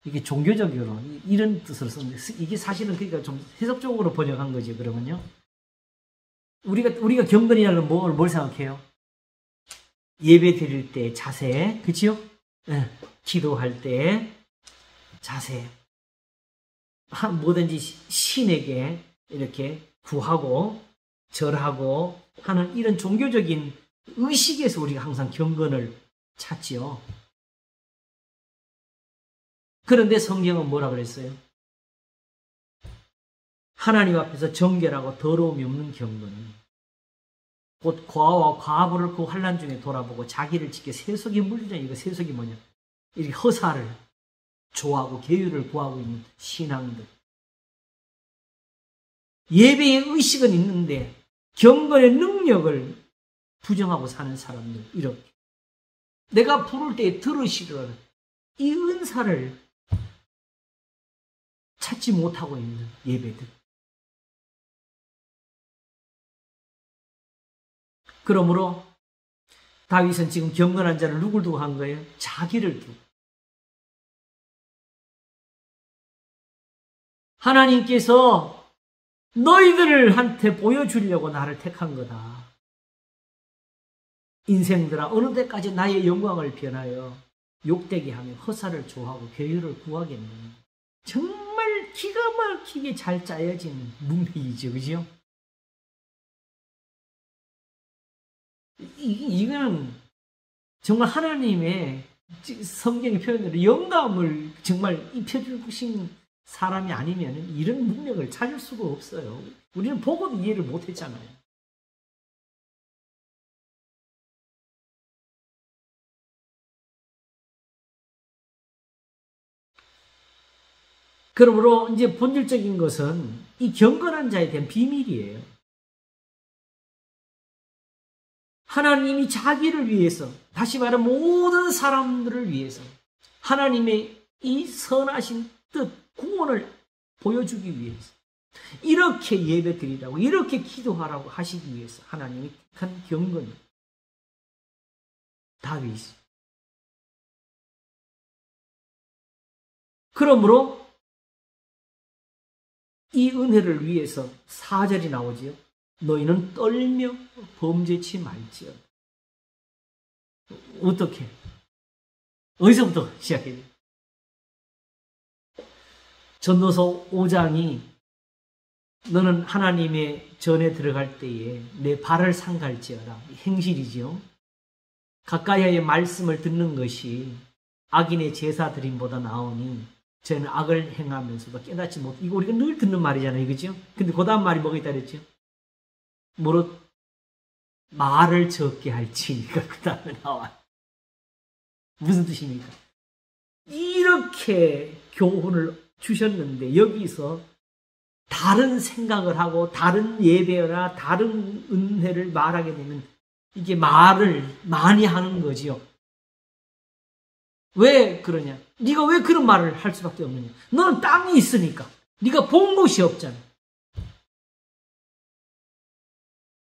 이게 종교적으로 이런 뜻으로 썼는데 이게 사실은 그러니까 좀 해석적으로 번역한 거죠. 그러면요. 우리가 경건이라는 뭘 생각해요? 예배 드릴 때 자세, 그치요? 네. 기도할 때 자세. 뭐든지 신에게 이렇게 구하고 절하고 하는 이런 종교적인 의식에서 우리가 항상 경건을 찾지요. 그런데 성경은 뭐라 그랬어요? 하나님 앞에서 정결하고 더러움이 없는 경건은 곧 고아와 과부를 그 환난 중에 돌아보고 자기를 지켜 세속이 물리냐. 이거 세속이 뭐냐. 이렇게 허사를 좋아하고 계율을 구하고 있는 신앙들. 예배의 의식은 있는데 경건의 능력을 부정하고 사는 사람들. 이렇게. 내가 부를 때 들으시려는 이 은사를 찾지 못하고 있는 예배들. 그러므로 다윗은 지금 경건한 자를 누굴 두고 한 거예요? 자기를 두고. 하나님께서 너희들한테 보여주려고 나를 택한 거다. 인생들아 어느 때까지 나의 영광을 변하여 욕되게 하며 허사를 좋아하고 괴유를 구하겠느냐. 정말 기가 막히게 잘 짜여진 문맥이죠. 그죠? 이거는 정말 하나님의 성경의 표현으로 영감을 정말 입혀주신 사람이 아니면 이런 능력을 찾을 수가 없어요. 우리는 보고도 이해를 못했잖아요. 그러므로 이제 본질적인 것은 이 경건한 자에 대한 비밀이에요. 하나님이 자기를 위해서, 다시 말하면 모든 사람들을 위해서 하나님의 이 선하신 뜻, 구원을 보여주기 위해서 이렇게 예배드리라고, 이렇게 기도하라고 하시기 위해서 하나님이 택한 경건 다윗이. 그러므로 이 은혜를 위해서 4절이 나오지요. 너희는 떨며 범죄치 말지어다. 어떻게? 어디서부터 시작해야 돼요? 전도서 5장이 너는 하나님의 전에 들어갈 때에 내 발을 상갈지어라. 행실이지요. 가까이의 말씀을 듣는 것이 악인의 제사 드림보다 나으니 저는 악을 행하면서도 깨닫지 못. 이거 우리가 늘 듣는 말이잖아요. 그죠? 근데 그 다음 말이 뭐가 있다 그랬죠? 무릇 말을 적게 할지니까 그 다음에 나와요. 무슨 뜻입니까? 이렇게 교훈을 주셨는데 여기서 다른 생각을 하고 다른 예배나 다른 은혜를 말하게 되면 이게 말을 많이 하는 거지요. 왜 그러냐? 네가 왜 그런 말을 할 수밖에 없느냐? 너는 땅이 있으니까. 네가 본 것이 없잖아.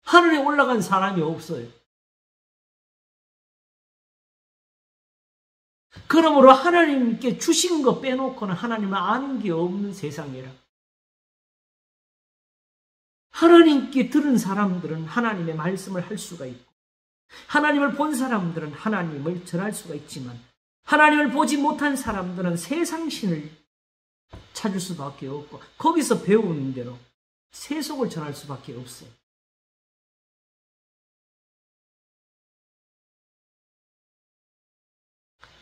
하늘에 올라간 사람이 없어요. 그러므로 하나님께 주신 거 빼놓고는 하나님을 아는 게 없는 세상이라. 하나님께 들은 사람들은 하나님의 말씀을 할 수가 있고, 하나님을 본 사람들은 하나님을 전할 수가 있지만, 하나님을 보지 못한 사람들은 세상신을 찾을 수밖에 없고, 거기서 배우는 대로 세속을 전할 수밖에 없어요.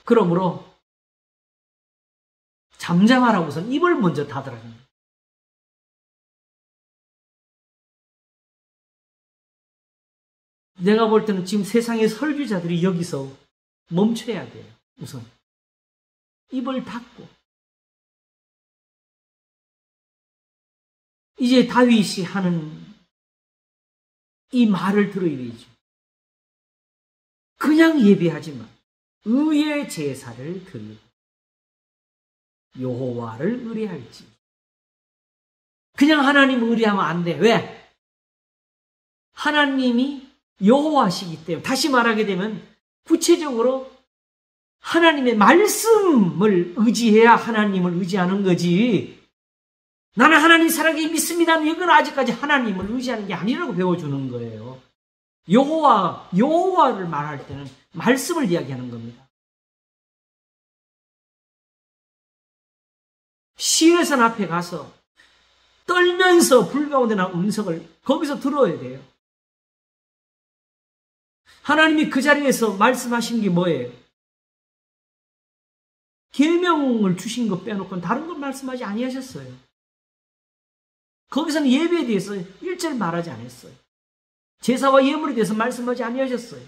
그러므로 잠잠하라고선 입을 먼저 닫으라는 거예요. 내가 볼 때는 지금 세상의 설교자들이 여기서 멈춰야 돼요. 우선 입을 닫고 이제 다윗이 하는 이 말을 들어야 되죠. 그냥 예배하지만 의의 제사를 드리고 여호와를 의뢰할지. 그냥 하나님 의뢰하면 안 돼. 왜? 하나님이 여호와시기 때문에. 다시 말하게 되면 구체적으로 하나님의 말씀을 의지해야 하나님을 의지하는 거지. 나는 하나님 살아계신 믿습니다. 이건 아직까지 하나님을 의지하는 게 아니라고 배워주는 거예요. 여호와를 말할 때는 말씀을 이야기하는 겁니다. 시내산 앞에 가서 떨면서 불 가운데 난 음성을 거기서 들어야 돼요. 하나님이 그 자리에서 말씀하신 게 뭐예요? 계명을 주신 것 빼놓고는 다른 건 말씀하지 아니하셨어요. 거기서는 예배에 대해서 일절 말하지 않았어요. 제사와 예물에 대해서 말씀하지 아니하셨어요.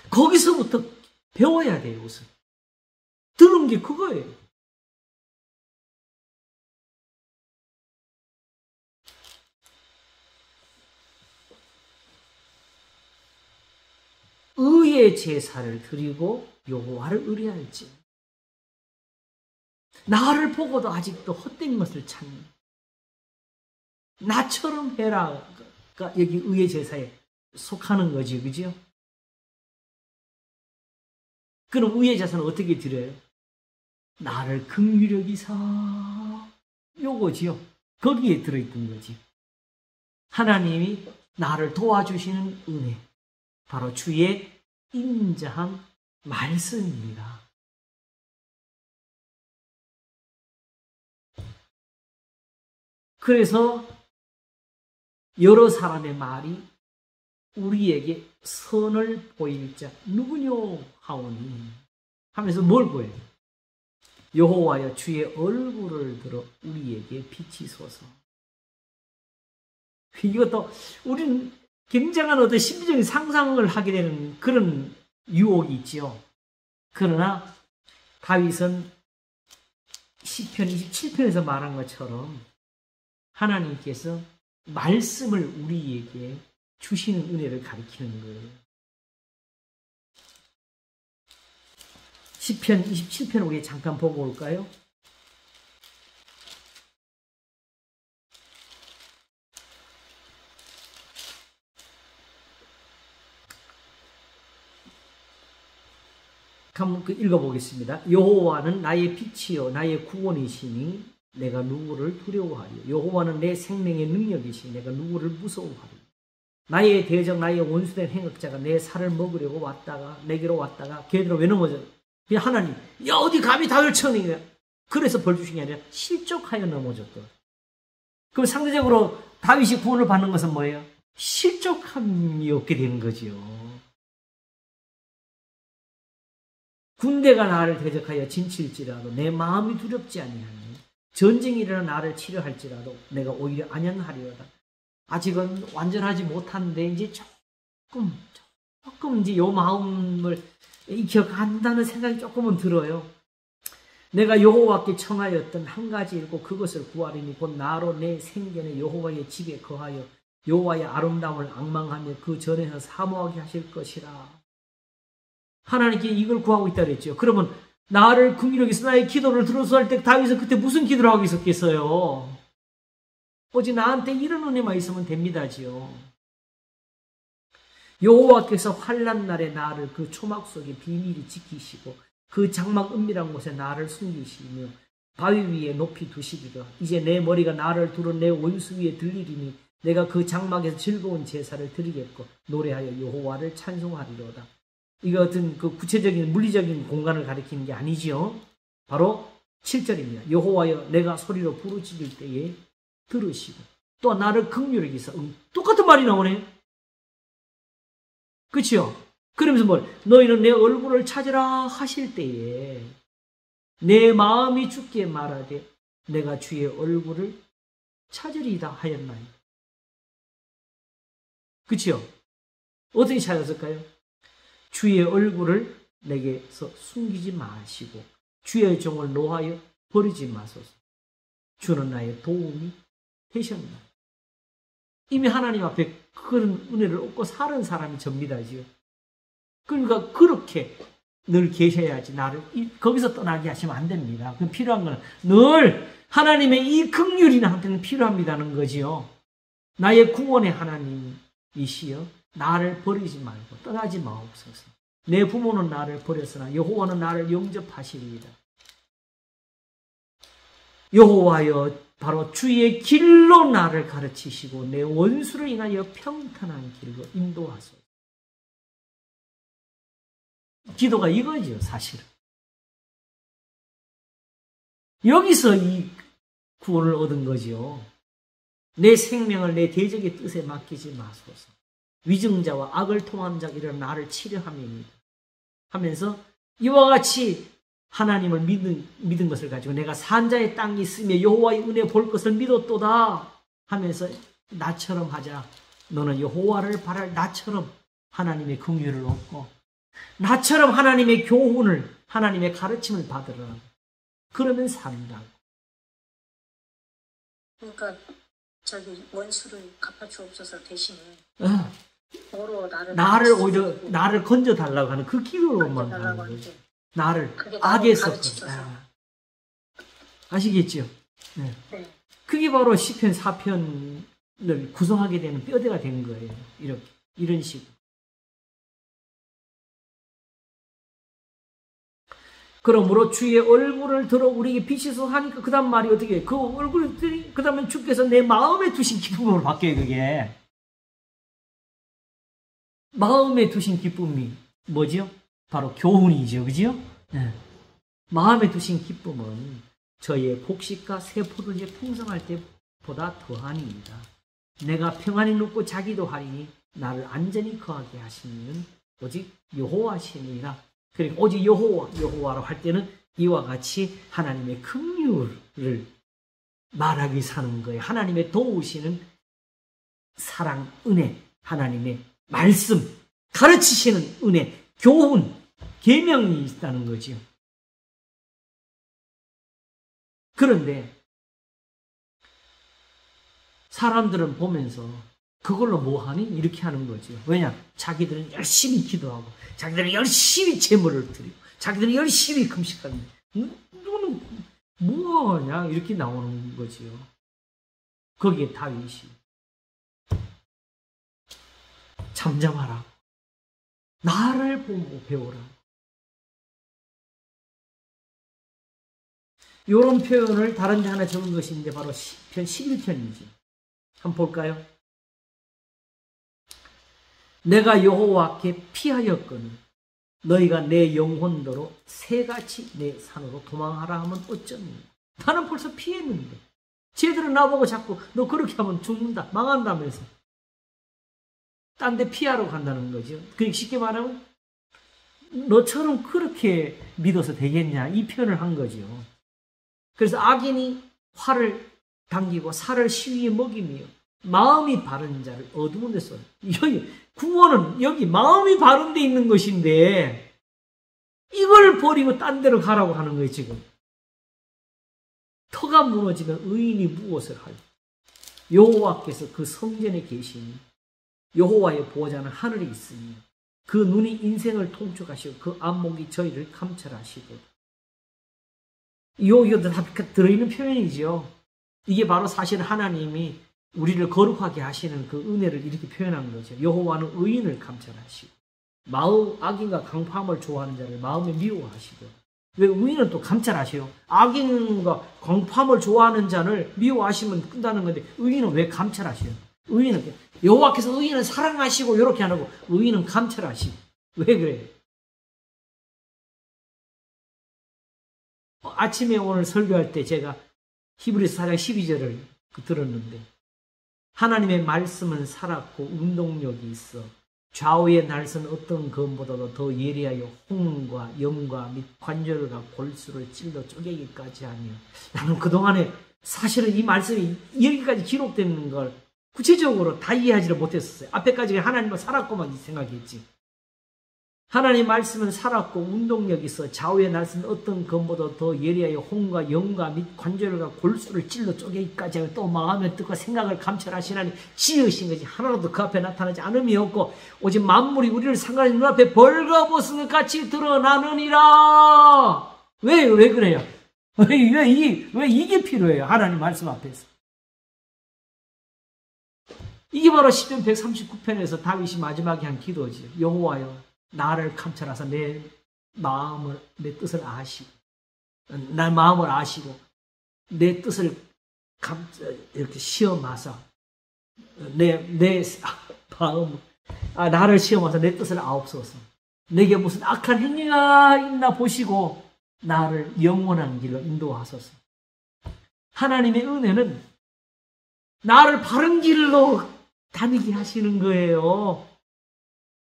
거기서부터 배워야 돼요. 우선 들은 게 그거예요. 의의 제사를 드리고 여호와를 의뢰할지, 나를 보고도 아직도 헛된 것을 찾는, 나처럼 해라가 여기 의의 제사에 속하는 거지, 그죠? 그럼 의의 제사는 어떻게 드려요? 나를 긍휼히 여기사, 요거지요. 거기에 들어있던 거지. 하나님이 나를 도와주시는 은혜, 바로 주의 인자한 말씀입니다. 그래서 여러 사람의 말이 우리에게 선을 보일 자 누구뇨 하오니 하면서 뭘 보여요? 여호와여 주의 얼굴을 들어 우리에게 비치소서. 이것도 우리는 굉장한 어떤 심리적인 상상을 하게 되는 그런 유혹이 있지요. 그러나 다윗은 시편 27편에서 말한 것처럼 하나님께서 말씀을 우리에게 주시는 은혜를 가리키는 거예요. 시편 27편 우리 잠깐 보고 올까요? 한번 읽어보겠습니다. 여호와는 나의 빛이요 나의 구원이시니 내가 누구를 두려워하리요. 여호와는 내 생명의 능력이시니 내가 누구를 무서워하리요. 나의 대적 나의 원수된 행악자가 내 살을 먹으려고 왔다가 내게로 왔다가 걔들은 왜 넘어져? 하나님 야 어디 감히 다윗을 쳐내냐? 그래서 벌 주신 게 아니라 실족하여 넘어졌다. 그럼 상대적으로 다윗이 구원을 받는 것은 뭐예요? 실족함이 없게 되는 거지요. 군대가 나를 대적하여 진칠지라도 내 마음이 두렵지 아니하니 전쟁이 일어나 나를 치료할지라도 내가 오히려 안연하리로다. 아직은 완전하지 못한데 이제 조금 이제 요 마음을 익혀간다는 생각이 조금은 들어요. 내가 여호와께 청하였던 한 가지 일고 그것을 구하리니 곧 나로 내 생전에 여호와의 집에 거하여 여호와의 아름다움을 앙망하며 그 전에서 사모하게 하실 것이라. 하나님께 이걸 구하고 있다 그랬죠. 그러면 나를 긍휼히 여기서 나의 기도를 들어서 할 때 다윗은 그때 무슨 기도를 하고 있었겠어요? 오직 나한테 이런 은혜만 있으면 됩니다지요. 여호와께서 환난 날에 나를 그 초막 속에 비밀히 지키시고 그 장막 은밀한 곳에 나를 숨기시며 바위 위에 높이 두시리라. 이제 내 머리가 나를 두른 내 원수 위에 들리리니 내가 그 장막에서 즐거운 제사를 드리겠고 노래하여 여호와를 찬송하리로다. 이거 어떤 그 구체적인 물리적인 공간을 가리키는 게 아니지요. 바로 7절입니다. 여호와여 내가 소리로 부르짖을 때에 들으시고 또 나를 긍휼히 여기사. 똑같은 말이 나오네. 그렇죠? 그러면서 뭘? 너희는 내 얼굴을 찾으라 하실 때에 내 마음이 주께 말하되 내가 주의 얼굴을 찾으리이다 하였나요? 그렇죠? 어떻게 찾았을까요? 주의 얼굴을 내게서 숨기지 마시고 주의 종을 노하여 버리지 마소서. 주는 나의 도움이 되셨나. 이미 하나님 앞에 그런 은혜를 얻고 사는 사람이 접니다지요. 그러니까 그렇게 늘 계셔야지 나를 거기서 떠나게 하시면 안 됩니다. 그럼 필요한 건 늘 하나님의 이 긍휼이 나한테는 필요합니다는 거지요. 나의 구원의 하나님이시여 나를 버리지 말고 떠나지 마옵소서. 내 부모는 나를 버렸으나 여호와는 나를 영접하시리이다. 여호와여 바로 주의 길로 나를 가르치시고 내 원수를 인하여 평탄한 길로 인도하소서. 기도가 이거죠, 사실은. 여기서 이 구원을 얻은 거지요. 내 생명을 내 대적의 뜻에 맡기지 마소서. 위증자와 악을 통한 자가 일어나 나를 치료함이니이다. 하면서 이와 같이 하나님을 믿은 것을 가지고 내가 산자의 땅이 있으며 여호와의 은혜 볼 것을 믿었도다 하면서 나처럼 하자. 너는 여호와를 바랄 나처럼 하나님의 긍휼을 얻고 나처럼 하나님의 교훈을 하나님의 가르침을 받으라. 그러면 산다고. 그러니까 원수를 갚아주옵소서 대신에 뭐로 나를 오히려 나를 건져달라고 하는 그 기도로만 하는 거죠. 나를 악에서 아시겠죠? 네. 네. 그게 바로 시편 4편을 구성하게 되는 뼈대가 된 거예요. 이렇게 이런 식으로. 그러므로 주의 얼굴을 들어 우리에게 비치소서 하니까 그 다음 말이 어떻게 그 얼굴을 들이 그 다음에 주께서 내 마음에 두신 기쁨으로 바뀌어요. 그게 마음에 두신 기쁨이 뭐죠? 바로 교훈이죠. 그죠? 네. 마음에 두신 기쁨은 저의 곡식과 새 포도주에 풍성할 때보다 더하니이다. 내가 평안히 눕고 자기도 하리니 나를 안전히 거하게 하시는 오직 여호와시니라. 그러니까 오직 여호와로 할 때는 이와 같이 하나님의 긍휼을 말하기 사는 거예요. 하나님의 도우시는 사랑, 은혜, 하나님의 말씀, 가르치시는 은혜, 교훈, 계명이 있다는 거죠. 그런데 사람들은 보면서 그걸로 뭐하니? 이렇게 하는 거죠. 왜냐? 자기들은 열심히 기도하고 자기들은 열심히 제물을 드리고 자기들은 열심히 금식하는데 너는 뭐하냐? 이렇게 나오는 거죠. 거기에 다윗이 잠잠하라. 나를 보고 배우라. 이런 표현을 다른 데 하나 적은 것인데 바로 시편 11편이지. 한번 볼까요? 내가 여호와께 피하였거늘 너희가 내 영혼대로 새같이 내 산으로 도망하라 하면 어쩌니. 나는 벌써 피했는데 쟤들은 나보고 자꾸 너 그렇게 하면 죽는다 망한다면서 딴 데 피하러 간다는 거죠. 그러니까 쉽게 말하면 너처럼 그렇게 믿어서 되겠냐 이 표현을 한 거죠. 그래서 악인이 화를 당기고 살을 시위에 먹이며 마음이 바른 자를 어두운 데서 여기 구원은 여기 마음이 바른 데 있는 것인데 이걸 버리고 딴 데로 가라고 하는 거예요. 지금 터가 무너지면 의인이 무엇을 할까? 여호와께서 그 성전에 계시니 여호와의 보호자는 하늘에 있으니 그 눈이 인생을 통촉하시고 그 안목이 저희를 감찰하시고 이거 다 들어있는 표현이죠. 이게 바로 사실 하나님이 우리를 거룩하게 하시는 그 은혜를 이렇게 표현한 거죠. 여호와는 의인을 감찰하시고 악인과 강포함을 좋아하는 자를 마음에 미워하시고. 왜 의인은 또 감찰하세요? 악인과 강포함을 좋아하는 자를 미워하시면 끝나는 건데 의인은 왜 감찰하세요? 의인은 여호와께서 의인은 사랑하시고 이렇게 안 하고 의인은 감찰하시고. 왜 그래요? 아침에 오늘 설교할 때 제가 히브리서 4장 12절을 들었는데 하나님의 말씀은 살았고 운동력이 있어 좌우의 날선 어떤 검보다도 더 예리하여 홍과 염과 및 관절과 골수를 찔러 쪼개기까지 하며. 나는 그동안에 사실은 이 말씀이 여기까지 기록되는 걸 구체적으로 다 이해하지를 못했었어요. 앞에까지 하나님은 살았고만 생각했지. 하나님 말씀은 살았고 운동력이 있어 좌우의 날선 어떤 검보다 더 예리하여 홍과 염과 및 관절과 골수를 찔러 쪼개기까지 하며 또 마음의 뜻과 생각을 감찰하시나니 지으신 것이 하나라도 그 앞에 나타나지 않음이 없고 오직 만물이 우리를 상관히 눈앞에 벌거벗은 것 같이 드러나느니라. 왜 그래요? 왜 이게 필요해요? 하나님 말씀 앞에서. 이게 바로 시편 139편에서 다윗이 마지막에 한 기도지. 여호와여 나를 감찰하사 내 뜻을 아시고, 내 마음을 아시고, 내 뜻을 이렇게 시험하사, 나를 시험하사 내 뜻을 아옵소서. 내게 무슨 악한 행위가 있나 보시고, 나를 영원한 길로 인도하소서. 하나님의 은혜는 나를 바른 길로 다니게 하시는 거예요.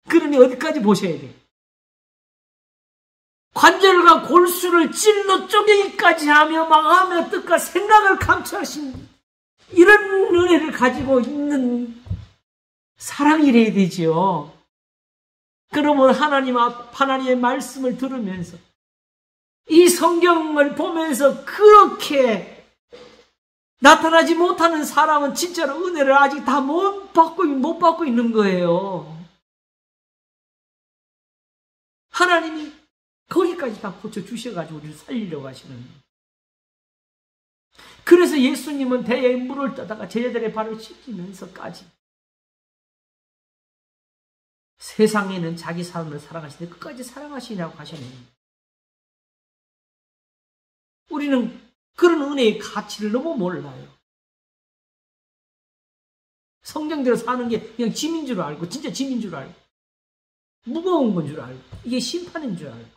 그러니 어디까지 보셔야 돼요? 관절과 골수를 찔러 쪼개기까지 하며 마음의 뜻과 생각을 감추하신 이런 은혜를 가지고 있는 사랑이래야 되지요. 그러면 하나님의 말씀을 들으면서 이 성경을 보면서 그렇게 나타나지 못하는 사람은 진짜로 은혜를 아직 다 못 받고 있는 거예요. 하나님이 거기까지 다 고쳐주셔가지고 우리를 살리려고 하시는 거예요. 그래서 예수님은 대야에 물을 떠다가 제자들의 발을 씻기면서까지 세상에는 자기 삶을 사랑하시는데 끝까지 사랑하시냐고 하시는 거예요. 우리는 그런 은혜의 가치를 너무 몰라요. 성경대로 사는 게 그냥 짐인 줄 알고, 진짜 짐인 줄 알고, 무거운 건 줄 알고, 이게 심판인 줄 알고.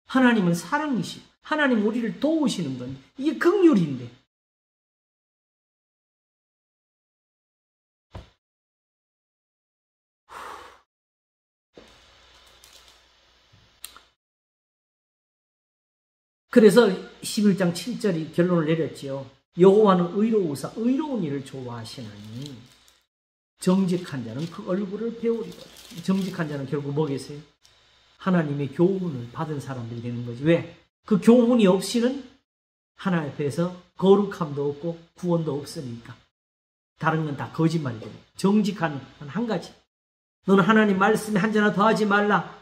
하나님은 사랑이시고, 하나님 우리를 도우시는 건 이게 긍휼인데. 그래서 11장 7절이 결론을 내렸지요. 여호와는 의로우사 의로운 일을 좋아하시나니 정직한 자는 그 얼굴을 배우리라. 정직한 자는 결국 뭐겠어요? 하나님의 교훈을 받은 사람들이 되는 거지. 왜? 그 교훈이 없이는 하나님 앞에서 거룩함도 없고 구원도 없으니까. 다른 건 다 거짓말이거든요. 정직한 건 한 가지. 너는 하나님 말씀에 한자나 더하지 말라.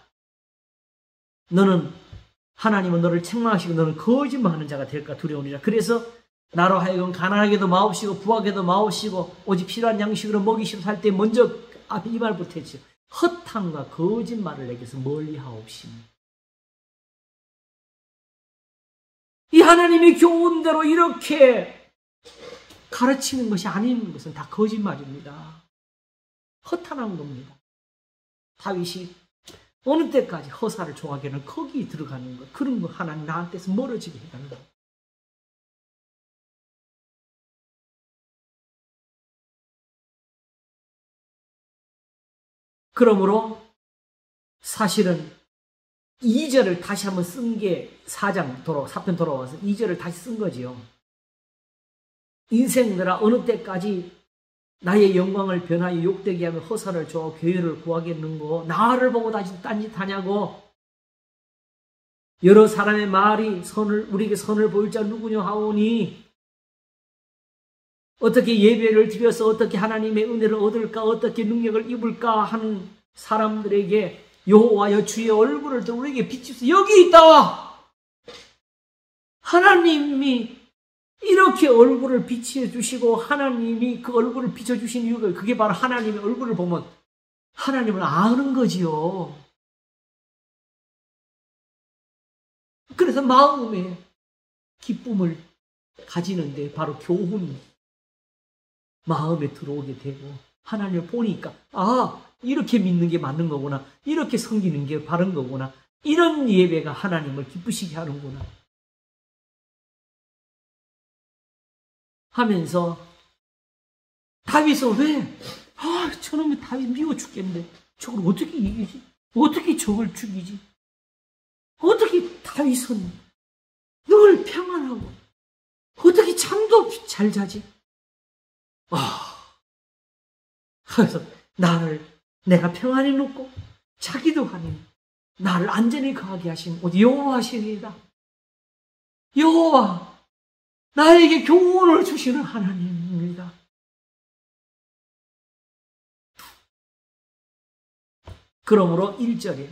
하나님은 너를 책망하시고 너는 거짓말하는 자가 될까 두려우니라. 그래서 나로 하여금 가난하게도 마옵시고 부하게도 마옵시고 오직 필요한 양식으로 먹이시고 살 때 먼저 앞에 이 말부터 했죠. 허탄과 거짓말을 내게서 멀리하옵시니. 이 하나님의 교훈대로 이렇게 가르치는 것이 아닌 것은 다 거짓말입니다. 허탄한 겁니다. 다윗이 어느 때까지 허사를 좋아하기는 거기 들어가는 것, 그런 거 하나님 나한테서 멀어지게 해가는 것. 그러므로 사실은 2절을 다시 한번 쓴 게 4편 돌아와서 2절을 다시 쓴 거지요. 인생들아 어느 때까지 나의 영광을 변하여 욕되게 하며 허사를 좋아하고 괴를 구하겠는고 나를 보고 다시 딴짓하냐고. 여러 사람의 말이 우리에게 선을 보일 자 누구냐 하오니 어떻게 예배를 드려서 어떻게 하나님의 은혜를 얻을까 어떻게 능력을 입을까 하는 사람들에게 여호와여 주의 얼굴을 또 우리에게 비추소서. 여기 있다. 하나님이 이렇게 얼굴을 비추어 주시고 하나님이 그 얼굴을 비춰주신 이유가 그게 바로 하나님의 얼굴을 보면 하나님을 아는 거지요. 그래서 마음에 기쁨을 가지는데 바로 교훈이 마음에 들어오게 되고 하나님을 보니까 이렇게 믿는 게 맞는 거구나. 이렇게 섬기는 게 바른 거구나. 이런 예배가 하나님을 기쁘시게 하는구나. 하면서 다윗은 왜? 저놈의 다윗 미워 죽겠는데 저걸 어떻게 이기지? 어떻게 저걸 죽이지? 어떻게 다윗은 늘 평안하고 어떻게 잠도 잘 자지? 그래서 내가 평안히 눕고 자기도 가니 나를 안전히 거하게 하신 오직 여호와시니이다. 여호와 나에게 교훈을 주시는 하나님입니다. 그러므로 1절에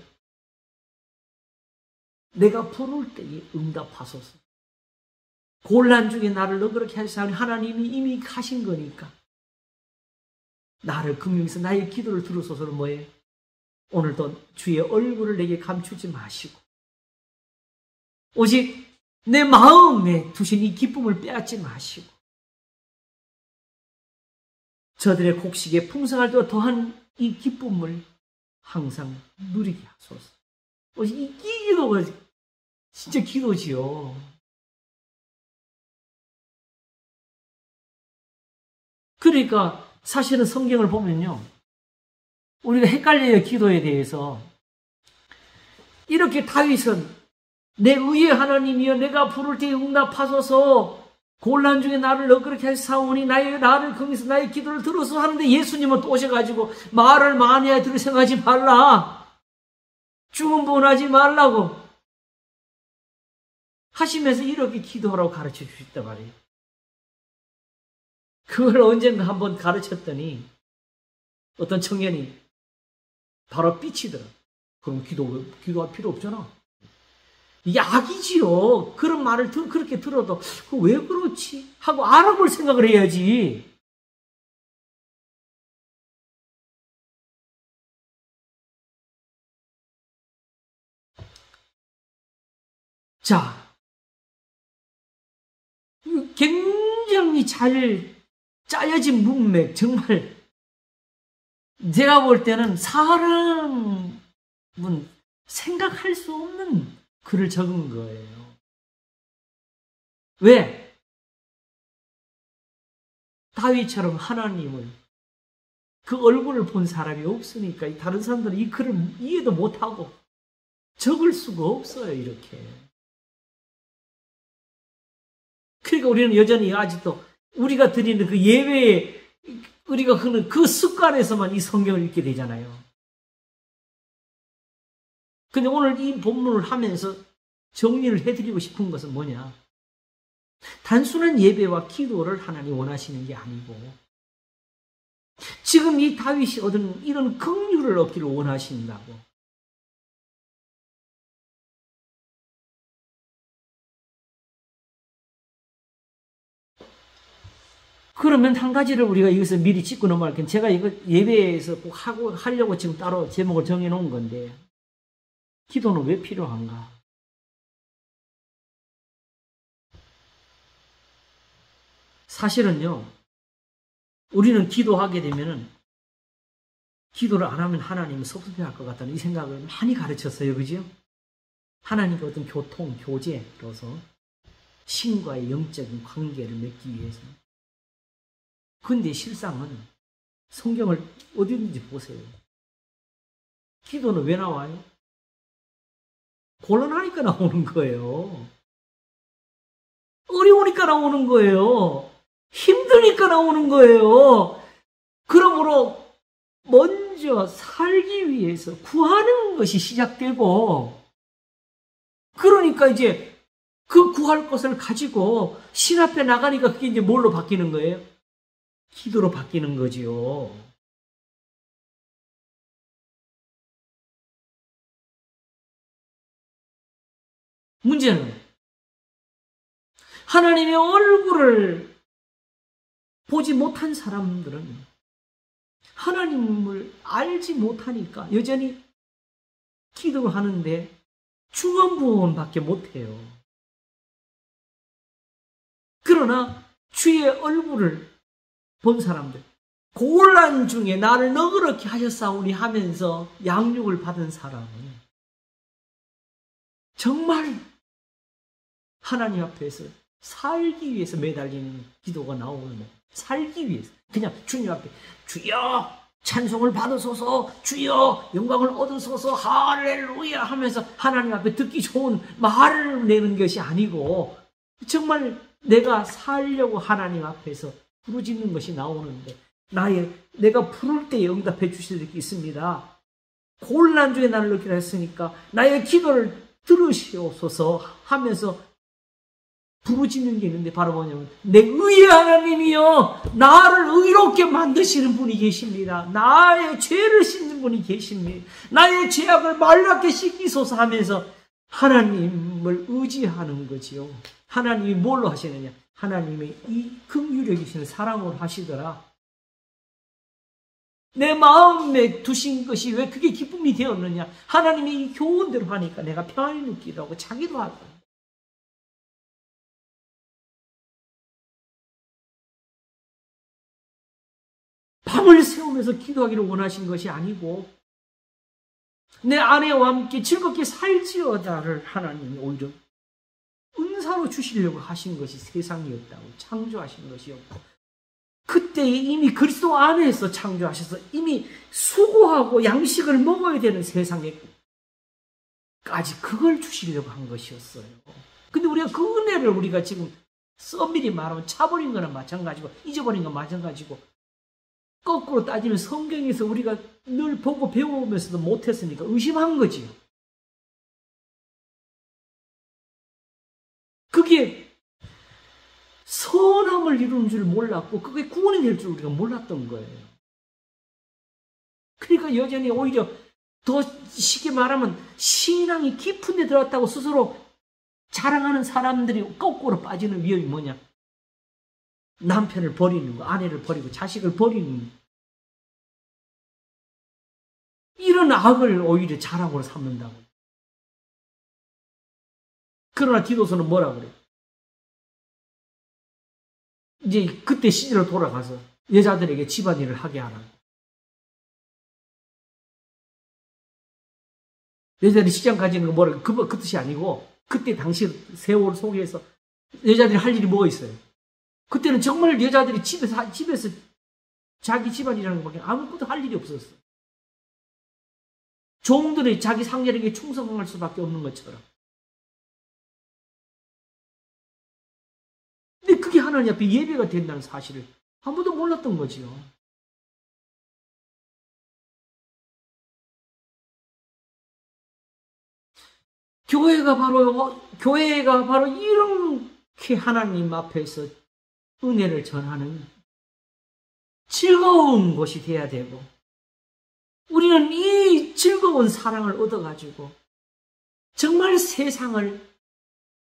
내가 부를 때에 응답하소서. 곤란 중에 나를 너그럽게 하시사오니 하나님이 이미 가신 거니까 나를 긍휼해서 나의 기도를 들으소서는 뭐예요? 오늘도 주의 얼굴을 내게 감추지 마시고 오직 내 마음에 두신 이 기쁨을 빼앗지 마시고 저들의 곡식에 풍성할 때와 더한 이 기쁨을 항상 누리게 하소서. 이 기도가 진짜 기도지요. 그러니까 사실은 성경을 보면요. 우리가 헷갈려요. 기도에 대해서. 이렇게 다윗은 내 의의 하나님이여 내가 부를 때 응답하소서 곤란 중에 나를 너그럽게 하사오니 나를 거기서 나의 기도를 들어서 하는데 예수님은 또 오셔가지고 말을 많이 해 들을 생각하지 말라. 죽은 분하지 말라고 하시면서 이렇게 기도하라고 가르쳐 주셨단 말이에요. 그걸 언젠가 한번 가르쳤더니 어떤 청년이 바로 삐치더라. 그럼 기도할 필요 없잖아. 이게 악이지요. 그런 말을 그렇게 들어도 왜 그렇지? 하고 알아볼 생각을 해야지. 자, 굉장히 잘 짜여진 문맥, 정말 제가 볼 때는 사람은 생각할 수 없는 글을 적은 거예요. 왜? 다윗처럼 하나님을 그 얼굴을 본 사람이 없으니까 다른 사람들은 이 글을 이해도 못하고 적을 수가 없어요. 이렇게. 그러니까 우리는 여전히 아직도 우리가 드리는 그 예배에 우리가 하는 그 습관에서만 이 성경을 읽게 되잖아요. 근데 오늘 이 본문을 하면서 정리를 해드리고 싶은 것은 뭐냐? 단순한 예배와 기도를 하나님 원하시는 게 아니고 지금 이 다윗이 얻은 이런 긍휼을 얻기를 원하신다고. 그러면 한 가지를 우리가 여기서 미리 짚고 넘어갈 건 제가 이거 예배에서 꼭 하려고 지금 따로 제목을 정해놓은 건데 기도는 왜 필요한가? 사실은요, 우리는 기도하게 되면은 기도를 안 하면 하나님은 섭섭해할 것 같다는 이 생각을 많이 가르쳤어요. 그죠? 하나님과 어떤 교통, 교제로서 신과의 영적인 관계를 맺기 위해서. 근데 실상은 성경을 어디든지 보세요. 기도는 왜 나와요? 곤란하니까 나오는 거예요. 어려우니까 나오는 거예요. 힘드니까 나오는 거예요. 그러므로 먼저 살기 위해서 구하는 것이 시작되고, 그러니까 이제 그 구할 것을 가지고 신 앞에 나가니까 그게 이제 뭘로 바뀌는 거예요? 기도로 바뀌는 거지요. 문제는 하나님의 얼굴을 보지 못한 사람들은 하나님을 알지 못하니까 여전히 기도를 하는데 중언부언밖에 못해요. 그러나 주의 얼굴을 본 사람들, 곤란 중에 나를 너그럽게 하셨사오니 하면서 양육을 받은 사람은 정말 하나님 앞에서 살기 위해서 매달리는 기도가 나오는 거예요. 살기 위해서. 그냥 주님 앞에 주여 찬송을 받으소서, 주여 영광을 얻으소서, 할렐루야 하면서 하나님 앞에 듣기 좋은 말을 내는 것이 아니고 정말 내가 살려고 하나님 앞에서 부르짖는 것이 나오는데 내가 부를 때 응답해 주실 수 있습니다. 곤란 중에 나를 넣기로 했으니까 나의 기도를 들으시옵소서 하면서 부르짖는 게 있는데 바로 뭐냐면 내 의의 하나님이여 나를 의롭게 만드시는 분이 계십니다. 나의 죄를 씻는 분이 계십니다. 나의 죄악을 말갛게 씻기소서 하면서 하나님을 의지하는 거지요. 하나님이 뭘로 하시느냐? 하나님의 이 긍휼히 여기시는 사랑으로 하시더라. 내 마음에 두신 것이 왜 그게 기쁨이 되었느냐? 하나님이 이 교훈대로 하니까 내가 평안히 느끼기도 하고 자기도 하고. 밤을 새우면서 기도하기를 원하신 것이 아니고 내 아내와 함께 즐겁게 살지어다를 하나님이 오히려 은사로 주시려고 하신 것이 세상이었다고, 창조하신 것이었고, 그때 이미 그리스도 안에서 창조하셔서 이미 수고하고 양식을 먹어야 되는 세상에 그걸 주시려고 한 것이었어요. 근데 우리가 그 은혜를 우리가 지금 엄밀히 말하면 차버린 거나 마찬가지고 잊어버린 거나 마찬가지고 거꾸로 따지면 성경에서 우리가 늘 보고 배우면서도 못했으니까 의심한 거지요. 그게 선함을 이루는 줄 몰랐고 그게 구원이 될 줄 우리가 몰랐던 거예요. 그러니까 여전히 오히려 더 쉽게 말하면 신앙이 깊은 데 들어갔다고 스스로 자랑하는 사람들이 거꾸로 빠지는 위험이 뭐냐? 남편을 버리는 거, 아내를 버리고 자식을 버리는 이런 악을 오히려 자랑으로 삼는다고. 그러나 디도서는 뭐라 그래요? 이제 그때 시대로 돌아가서 여자들에게 집안일을 하게 하라고. 여자들이 시장 가지는 거 뭐라 그 뜻이 아니고 그때 당시 세월 속에서 여자들이 할 일이 뭐가 있어요? 그때는 정말 여자들이 집에서 자기 집안이라는 것밖에 아무것도 할 일이 없었어. 종들이 자기 상렬에게 충성할 수밖에 없는 것처럼. 근데 그게 하나님 앞에 예배가 된다는 사실을 아무도 몰랐던 거지요. 교회가 바로 이렇게 하나님 앞에서 은혜를 전하는 즐거운 곳이 돼야 되고, 우리는 이 즐거운 사랑을 얻어가지고 정말 세상을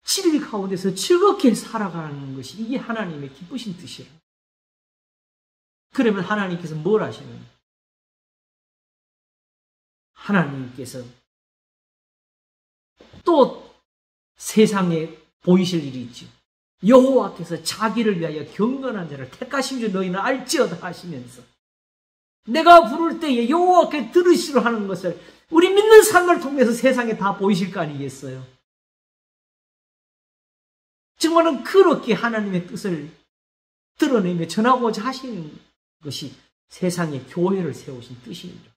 진리 가운데서 즐겁게 살아가는 것이 이게 하나님의 기쁘신 뜻이라. 그러면 하나님께서 뭘 하시느냐? 하나님께서 또 세상에 보이실 일이 있죠. 여호와께서 자기를 위하여 경건한 자를 택하신 줄 너희는 알지어다 하시면서 내가 부를 때에 여호와께 들으시려 하는 것을 우리 믿는 삶을 통해서 세상에 다 보이실 거 아니겠어요? 정말은 그렇게 하나님의 뜻을 드러내며 전하고자 하시는 것이 세상에 교회를 세우신 뜻입니다.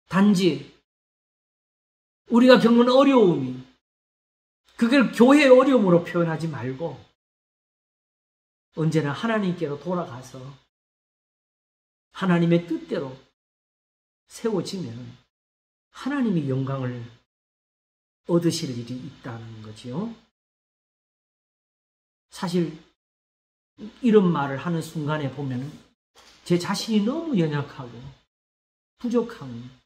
단지 우리가 겪는 어려움이 그걸 교회의 어려움으로 표현하지 말고 언제나 하나님께로 돌아가서 하나님의 뜻대로 세워지면 하나님이 영광을 얻으실 일이 있다는 거지요. 사실 이런 말을 하는 순간에 보면 제 자신이 너무 연약하고 부족한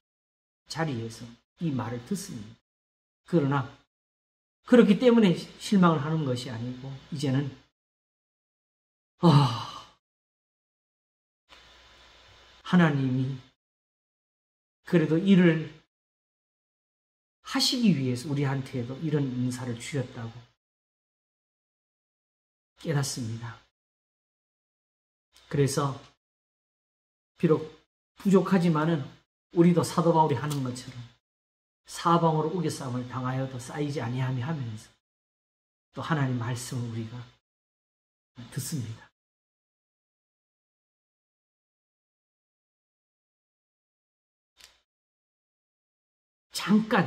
자리에서 이 말을 듣습니다. 그러나 그렇기 때문에 실망을 하는 것이 아니고 이제는 하나님이 그래도 일을 하시기 위해서 우리한테도 이런 은사를 주셨다고 깨닫습니다. 그래서 비록 부족하지만은 우리도 사도 바울이 하는 것처럼 사방으로 우겨싸움을 당하여도 쌓이지 아니하며 하면서 또 하나님 말씀을 우리가 듣습니다. 잠깐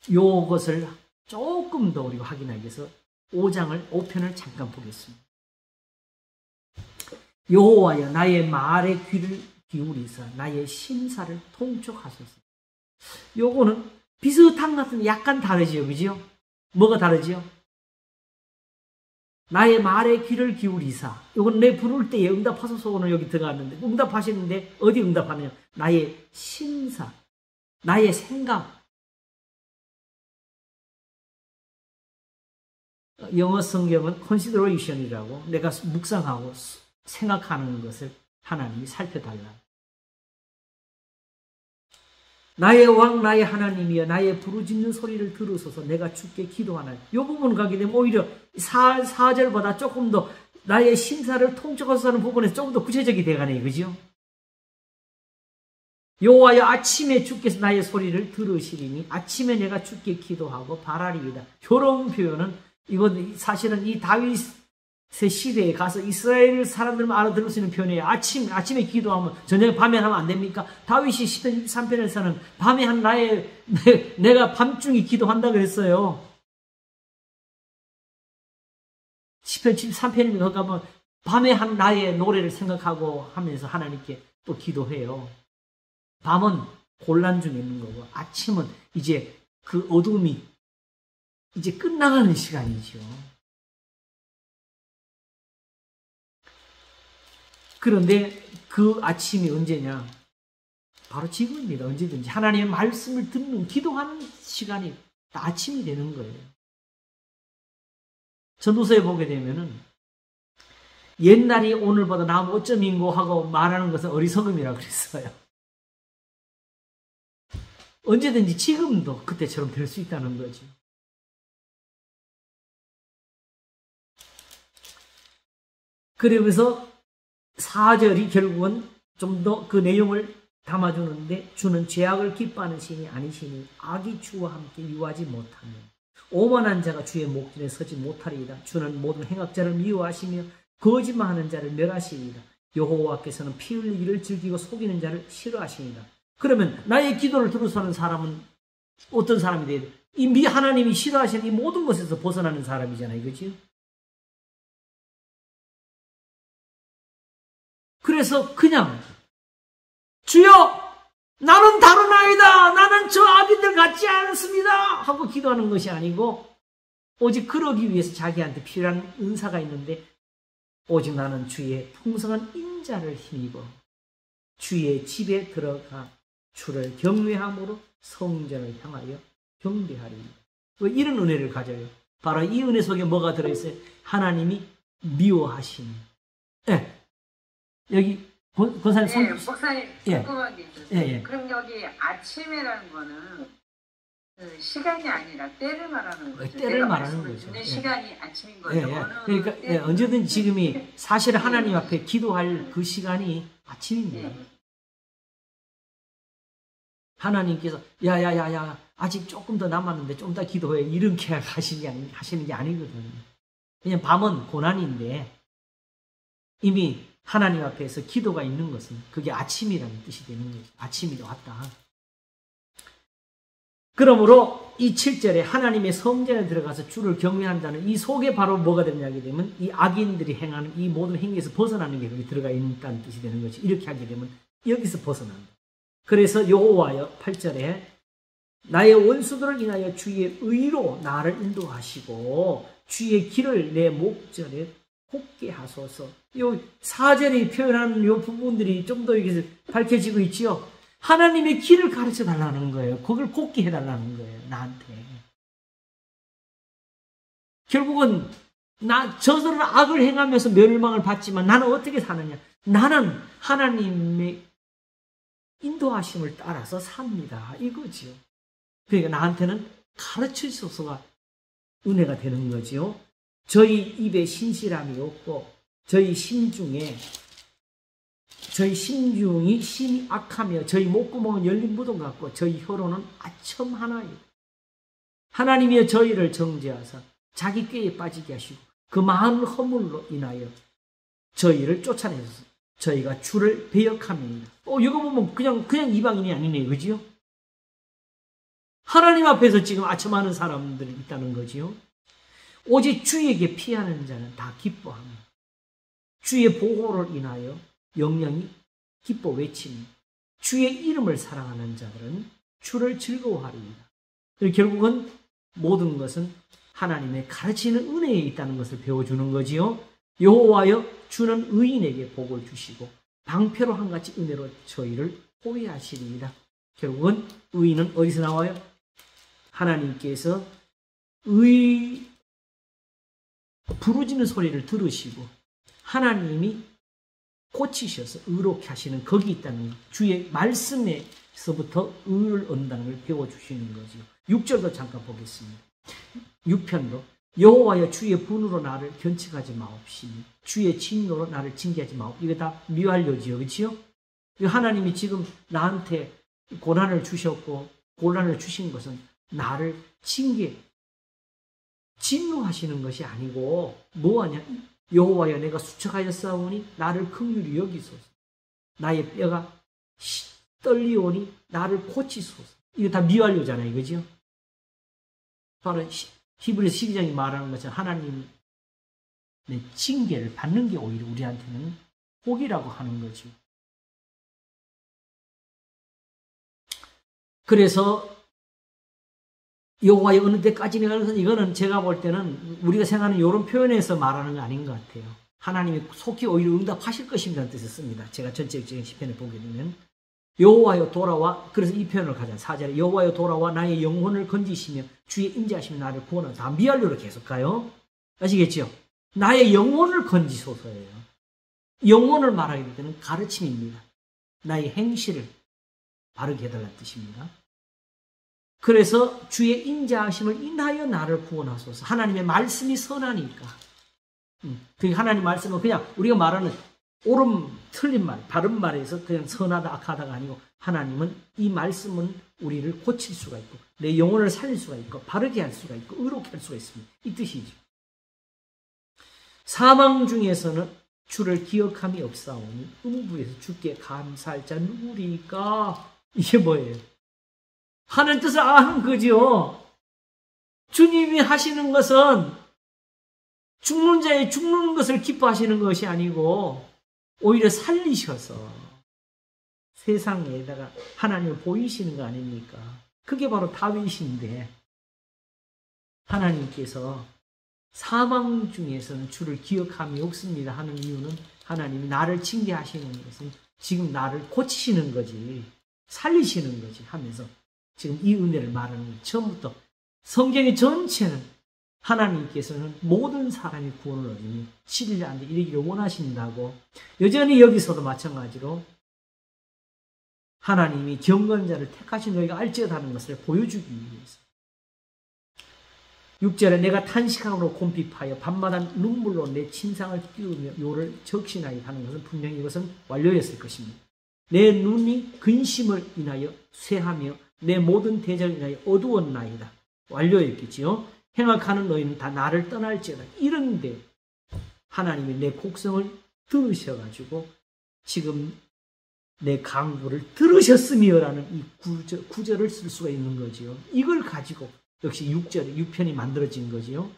이것을 조금 더 우리가 확인하기 위해서 5편을 잠깐 보겠습니다. 여호와여 나의 말에 귀를 기울이사 나의 심사를 통촉하소서. 요거는 비슷한 것 같은데 약간 다르지요, 그죠? 뭐가 다르지요? 나의 말에 귀를 기울이사. 요건 내 부를 때에 응답하소서는 여기 들어갔는데 응답하시는데 어디 응답하느냐? 나의 심사, 나의 생각. 영어 성경은 consideration이라고 내가 묵상하고 생각하는 것을 하나님이 살펴달라. 나의 왕 나의 하나님이여 나의 부르짖는 소리를 들으소서. 내가 주께 기도하나이. 이 부분 가게 되면 오히려 4절보다 조금 더 나의 심사를 통촉하소서 하는 부분에서 조금 더 구체적이 되가네요. 그죠? 여호와여 아침에 주께서 나의 소리를 들으시리니 아침에 내가 주께 기도하고 바라리이다. 이런 표현은 이건 사실은 이 다윗 새 시대에 가서 이스라엘 사람들만 알아들을 수 있는 표현이에요. 아침에 기도하면 저녁에 밤에 하면 안 됩니까? 다윗이 시편 3편에서는 밤에 한 나의 내가 밤중에 기도한다 그랬어요. 시편 13편에 가면 밤에 한 나의 노래를 생각하고 하면서 하나님께 또 기도해요. 밤은 혼란 중에 있는 거고 아침은 이제 그 어둠이 이제 끝나가는 시간이죠. 그런데 그 아침이 언제냐? 바로 지금입니다. 언제든지 하나님의 말씀을 듣는 기도하는 시간이 아침이 되는 거예요. 전도서에 보게 되면은 옛날이 오늘보다 나면 어쩌민고 하고 말하는 것은 어리석음이라고 그랬어요. 언제든지 지금도 그때처럼 될 수 있다는 거죠. 그러면서 4절이 결국은 좀 더 그 내용을 담아주는데 주는 죄악을 기뻐하는 신이 아니시니 악이 주와 함께 유하지 못하며 오만한 자가 주의 목전에 서지 못하리이다. 주는 모든 행악자를 미워하시며 거짓말하는 자를 멸하시리이다. 여호와께서는 피 흘리기를 즐기고 속이는 자를 싫어하시니라. 그러면 나의 기도를 들어서는 사람은 어떤 사람이 돼야 돼? 이 하나님이 싫어하시는 이 모든 것에서 벗어나는 사람이잖아요. 그렇죠? 그래서 그냥 주여 나는 다른 아이다. 나는 저 아비들 같지 않습니다. 하고 기도하는 것이 아니고 오직 그러기 위해서 자기한테 필요한 은사가 있는데 오직 나는 주의 풍성한 인자를 힘입어 주의 집에 들어가 주를 경외함으로 성전을 향하여 경배하리이다. 왜 이런 은혜를 가져요? 바로 이 은혜 속에 뭐가 들어있어요? 하나님이 미워하시는. 네. 여기 권사님 네, 목사님 궁금한 게 있어요. 예. 그럼 여기 아침이라는 거는 그 시간이 아니라 때를 말하는 거죠. 때를 말하는 거죠. 듣는 시간이 아침인 거죠. 그러니까 언제든지 지금이 사실 하나님 앞에 기도할 그 시간이 아침입니다. 하나님께서 야야야야 아직 조금 더 남았는데 좀 더 기도해 이렇게 하시는 게 아니거든요. 그냥 밤은 고난인데 이미 하나님 앞에서 기도가 있는 것은 그게 아침이라는 뜻이 되는 거죠. 아침이 왔다. 그러므로 이 7절에 하나님의 성전에 들어가서 주를 경외한다는 이 속에 바로 뭐가 되냐게 되면 이 악인들이 행하는 이 모든 행위에서 벗어나는 게 거기 들어가 있다는 뜻이 되는 거죠. 이렇게 하게 되면 여기서 벗어난다. 그래서 여호와여 8절에 나의 원수들을 인하여 주의 의로 나를 인도하시고 주의 길을 내 목전에 곱게 하소서. 요 4절이 표현하는 요 부분들이 좀 더 여기서 밝혀지고 있지요. 하나님의 길을 가르쳐 달라는 거예요. 그걸 곱게 해달라는 거예요. 나한테. 결국은 저들은 악을 행하면서 멸망을 받지만 나는 어떻게 사느냐. 나는 하나님의 인도하심을 따라서 삽니다. 이거지요. 그러니까 나한테는 가르쳐 주소서가 은혜가 되는 거지요. 저희 입에 신실함이 없고 저희 심중이 심이 악하며 저희 목구멍은 열린 무덤 같고 저희 혀로는 아첨 하나이다. 하나님이 저희를 정죄하사 자기 꾀에 빠지게 하시고 그 많은 허물로 인하여 저희를 쫓아내셔서 저희가 주를 배역함이니라. 이거 보면 그냥 이방인이 아니네요. 그지요? 하나님 앞에서 지금 아첨하는 사람들이 있다는 거지요. 오직 주에게 피하는 자는 다 기뻐합니다. 주의 보호를 인하여 영영이 기뻐 외치니 주의 이름을 사랑하는 자들은 주를 즐거워하리이다. 결국은 모든 것은 하나님의 가르치는 은혜에 있다는 것을 배워주는 거지요. 여호와여 주는 의인에게 복을 주시고 방패로 한같이 은혜로 저희를 호위하시리이다. 결국은 의인은 어디서 나와요? 하나님께서 부르짖는 소리를 들으시고 하나님이 고치셔서 의롭게 하시는 거기 있다는 주의 말씀에서부터 의를 얻는다는 걸 배워주시는 거죠. 6절도 잠깐 보겠습니다. 6편도 여호와여 주의 분으로 나를 견책하지 마옵시니 주의 진노로 나를 징계하지 마옵. 이거 다 미완료지요. 그렇지요? 하나님이 지금 나한테 고난을 주셨고 고난을 주신 것은 나를 진노하시는 것이 아니고 뭐하냐? 여호와여 내가 수척하였사오니 나를 긍휼히 여기소서. 나의 뼈가 떨리오니 나를 고치소서. 이거 다 미완료잖아요. 그죠? 바로 히브리서 12장이 말하는 것처럼 하나님의 징계를 받는 게 오히려 우리한테는 복이라고 하는 거죠. 그래서 여호와의 어느 때까지 내가 이거는 제가 볼 때는 우리가 생각하는 이런 표현에서 말하는 거 아닌 것 같아요. 하나님이 속히 오히려 응답하실 것입니다는 뜻을 씁니다. 제가 전체적인 시편을 보게 되면 여호와여 돌아와, 그래서 이 표현을 가자. 4절에 여호와여 돌아와 나의 영혼을 건지시며 주의 인자하시며 나를 구원하소서. 다 미완료로 계속 가요. 아시겠죠? 나의 영혼을 건지소서예요. 영혼을 말하게 될 때는 가르침입니다. 나의 행실을 바르게 해달라는 뜻입니다. 그래서 주의 인자하심을 인하여 나를 구원하소서. 하나님의 말씀이 선하니까. 그 하나님 말씀은 그냥 우리가 말하는 옳은 틀린 말, 바른 말에서 그냥 선하다 악하다가 아니고 하나님은 이 말씀은 우리를 고칠 수가 있고 내 영혼을 살릴 수가 있고 바르게 할 수가 있고 의롭게 할 수가 있습니다. 이 뜻이죠. 사망 중에서는 주를 기억함이 없사오니 음부에서 주께 감사할 자 누구리까? 이게 뭐예요? 하는 뜻을 아는 거죠. 주님이 하시는 것은 죽는 자의 죽는 것을 기뻐하시는 것이 아니고 오히려 살리셔서 세상에다가 하나님을 보이시는 거 아닙니까? 그게 바로 다윗인데 하나님께서 사망 중에서는 주를 기억함이 없습니다 하는 이유는 하나님이 나를 징계하시는 것은 지금 나를 고치시는 거지 살리시는 거지 하면서 지금 이 은혜를 말하는 거예요. 처음부터 성경의 전체는 하나님께서는 모든 사람이 구원을 얻으며 신뢰한데 이르기를 원하신다고 여전히 여기서도 마찬가지로 하나님이 경건자를 택하신 너희가 알지어다는 것을 보여주기 위해서 6절에 내가 탄식함으로 곰핍하여 밤마다 눈물로 내 침상을 띄우며 요를 적신하여 하는 것은 분명히 이것은 완료였을 것입니다. 내 눈이 근심을 인하여 쇠하며 내 모든 대적을 인하여 어두웠나이다. 완료였겠지요. 행악하는 너희는 다 나를 떠날지어다. 이런데 하나님이 내 곡성을 들으셔가지고 지금 내 강구를 들으셨으며라는 이 구절을 쓸 수가 있는 거지요. 이걸 가지고 역시 6편이 만들어진 거지요.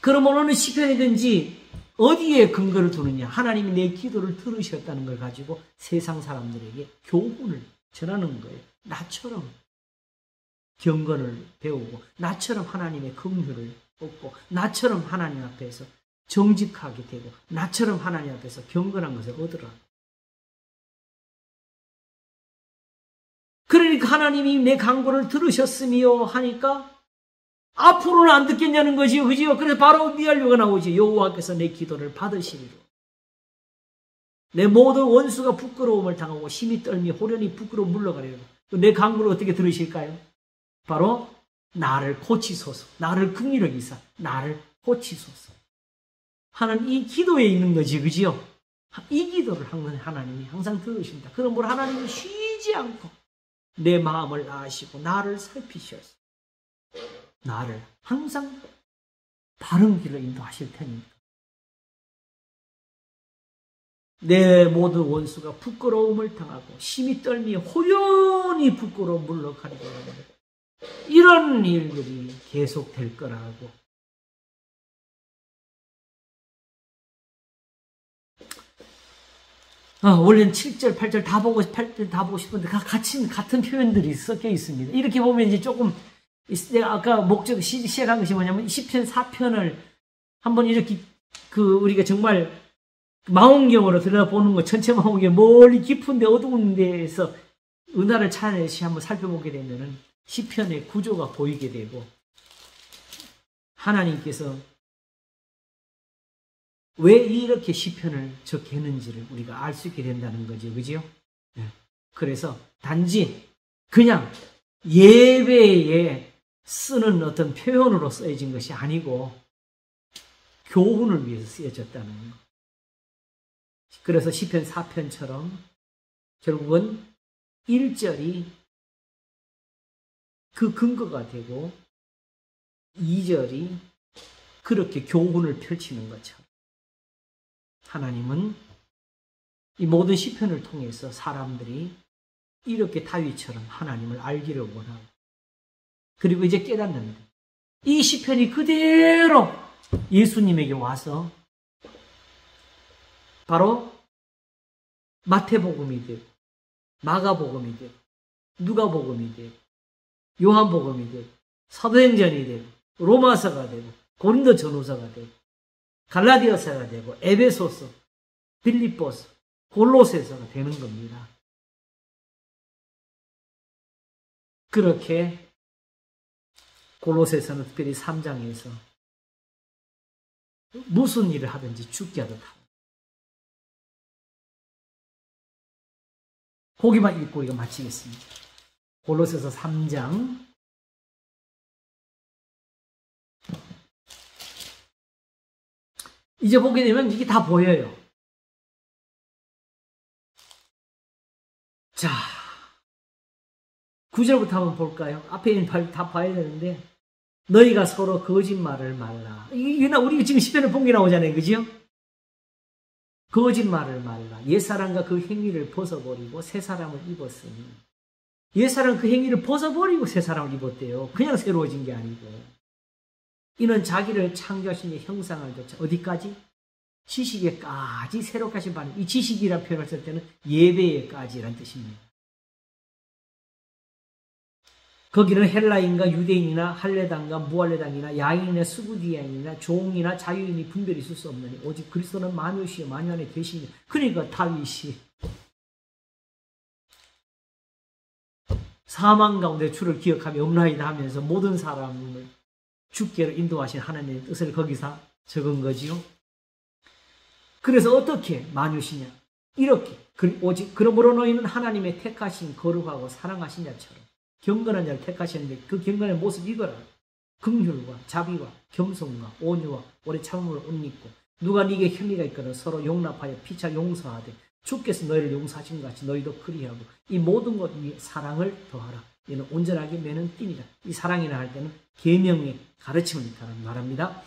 그럼 어느 시편이든지 어디에 근거를 두느냐? 하나님이 내 기도를 들으셨다는 걸 가지고 세상 사람들에게 교훈을 전하는 거예요. 나처럼 경건을 배우고 나처럼 하나님의 긍휼을 얻고 나처럼 하나님 앞에서 정직하게 되고 나처럼 하나님 앞에서 경건한 것을 얻으라. 그러니까 하나님이 내 간구를 들으셨으며 하니까 앞으로는 안 듣겠냐는 거지요. 그지요? 그래서 바로 미완료가 나오지. 여호와께서 내 기도를 받으시리로. 내 모든 원수가 부끄러움을 당하고 심히 떨미 호련히 부끄러워 물러가리로. 내 간구를 어떻게 들으실까요? 바로 나를 고치소서. 나를 긍휼히 여기사 나를 고치소서. 하는 이 기도에 있는 거지. 그지요? 이 기도를 하나님이 항상 들으신다. 그러므로 하나님이 쉬지 않고 내 마음을 아시고 나를 살피셔서 나를 항상 바른 길로 인도하실 테니까. 내 모든 원수가 부끄러움을 당하고 심히 떨미 호연히 부끄러워 물러가리라. 이런 일들이 계속될 거라고. 원래는 7절, 8절 다 보고 싶은데 같은 표현들이 섞여 있습니다. 이렇게 보면 이제 조금 내가 아까 목적 시작한 것이 뭐냐면 10편, 4편을 한번 이렇게 우리가 정말 망원경으로 들여다보는 거, 전체 망원경 멀리 깊은데 어두운 데에서 은하를 찾아내시 한번 살펴보게 되면은 시편의 구조가 보이게 되고 하나님께서 왜 이렇게 시편을 적했는지를 우리가 알 수 있게 된다는 거죠. 그죠? 네. 그래서 단지 그냥 예배에 쓰는 어떤 표현으로 쓰여진 것이 아니고 교훈을 위해서 쓰여졌다는 것. 그래서 시편 4편처럼 결국은 1절이 그 근거가 되고 2절이 그렇게 교훈을 펼치는 것처럼 하나님은 이 모든 시편을 통해서 사람들이 이렇게 다윗처럼 하나님을 알기를 원하고, 그리고 이제 깨닫는데 이 시편이 그대로 예수님에게 와서 바로 마태복음이 되고 마가복음이 되고 누가복음이 되고 요한복음이 되고 사도행전이 되고 로마서가 되고 고린도전후서가 되고 갈라디아서가 되고 에베소서, 빌립보서, 골로새서가 되는 겁니다. 그렇게 골로새서는 특별히 3장에서 무슨 일을 하든지 죽게 하듯 하고, 거기만 읽고 우리가 마치겠습니다. 골로새서 3장 이제 보게 되면 이게 다 보여요. 자, 9절부터 한번 볼까요? 앞에 있는 다 봐야 되는데, 너희가 서로 거짓말을 말라. 이게 우리 지금 시편을 본 게 나오잖아요. 그죠? 거짓말을 말라. 옛사람과 그 행위를 벗어버리고 새 사람을 입었으니. 옛사람은 그 행위를 벗어버리고 새 사람을 입었대요. 그냥 새로워진 게 아니고. 이는 자기를 창조하신 이 형상을 좇아 어디까지? 지식에까지 새롭게 하신 바는, 이 지식이라는 표현을 쓸 때는 예배에까지라는 뜻입니다. 거기는 헬라인과 유대인이나 할례당과 무할례당이나 야인이나 스구디아인이나 종이나 자유인이 분별이 있을 수 없느니 오직 그리스도는 만유시여 만유 안에 계시니. 그러니까 다윗이 사망 가운데 주를 기억하며 없나이다 하면서 모든 사람을 주께로 인도하신 하나님의 뜻을 거기서 적은 거지요. 그래서 어떻게 만유시냐? 이렇게 오직 그러므로 너희는 하나님의 택하신 거룩하고 사랑하신 자처럼 경건한 자를 택하셨는데 그 경건의 모습 이거라. 긍휼과 자비와 겸손과 온유와 오래 참음을 옷 입고 누가 네게 혐의가 있거든 서로 용납하여 피차 용서하되 주께서 너희를 용서하신 것 같이 너희도 그리하고 이 모든 것 위에 사랑을 더하라. 이는 온전하게 매는 띠니라. 이 사랑이라 할 때는 계명의 가르침을 말합니다.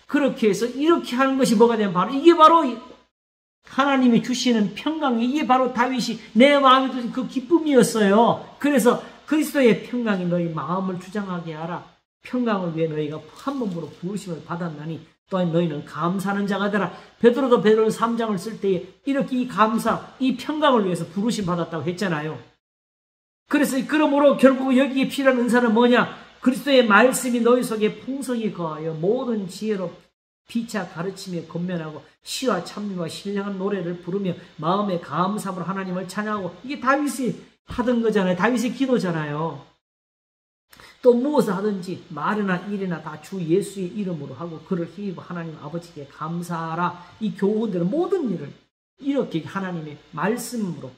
그렇게 해서 이렇게 하는 것이 뭐가 되면 바로 이게 바로 하나님이 주시는 평강이, 이게 바로 다윗이 내 마음에 두신 그 기쁨이었어요. 그래서 그리스도의 평강이 너희 마음을 주장하게 하라. 평강을 위해 너희가 한 몸으로 부르심을 받았나니 또한 너희는 감사하는 자가 되라. 베드로도 베드로 3장을 쓸 때에 이렇게 이 감사, 이 평강을 위해서 부르심 받았다고 했잖아요. 그래서 그러므로 결국 여기에 필요한 은사는 뭐냐? 그리스도의 말씀이 너희 속에 풍성히 거하여 모든 지혜로 피차 가르침에 건면하고 시와 찬미와 신령한 노래를 부르며 마음의 감사함으로 하나님을 찬양하고. 이게 다윗이 하던 거잖아요. 다윗의 기도잖아요. 또 무엇을 하든지 말이나 일이나 다 주 예수의 이름으로 하고 그를 힘입어 하나님 아버지께 감사하라. 이 교훈대로 모든 일을 이렇게 하나님의 말씀으로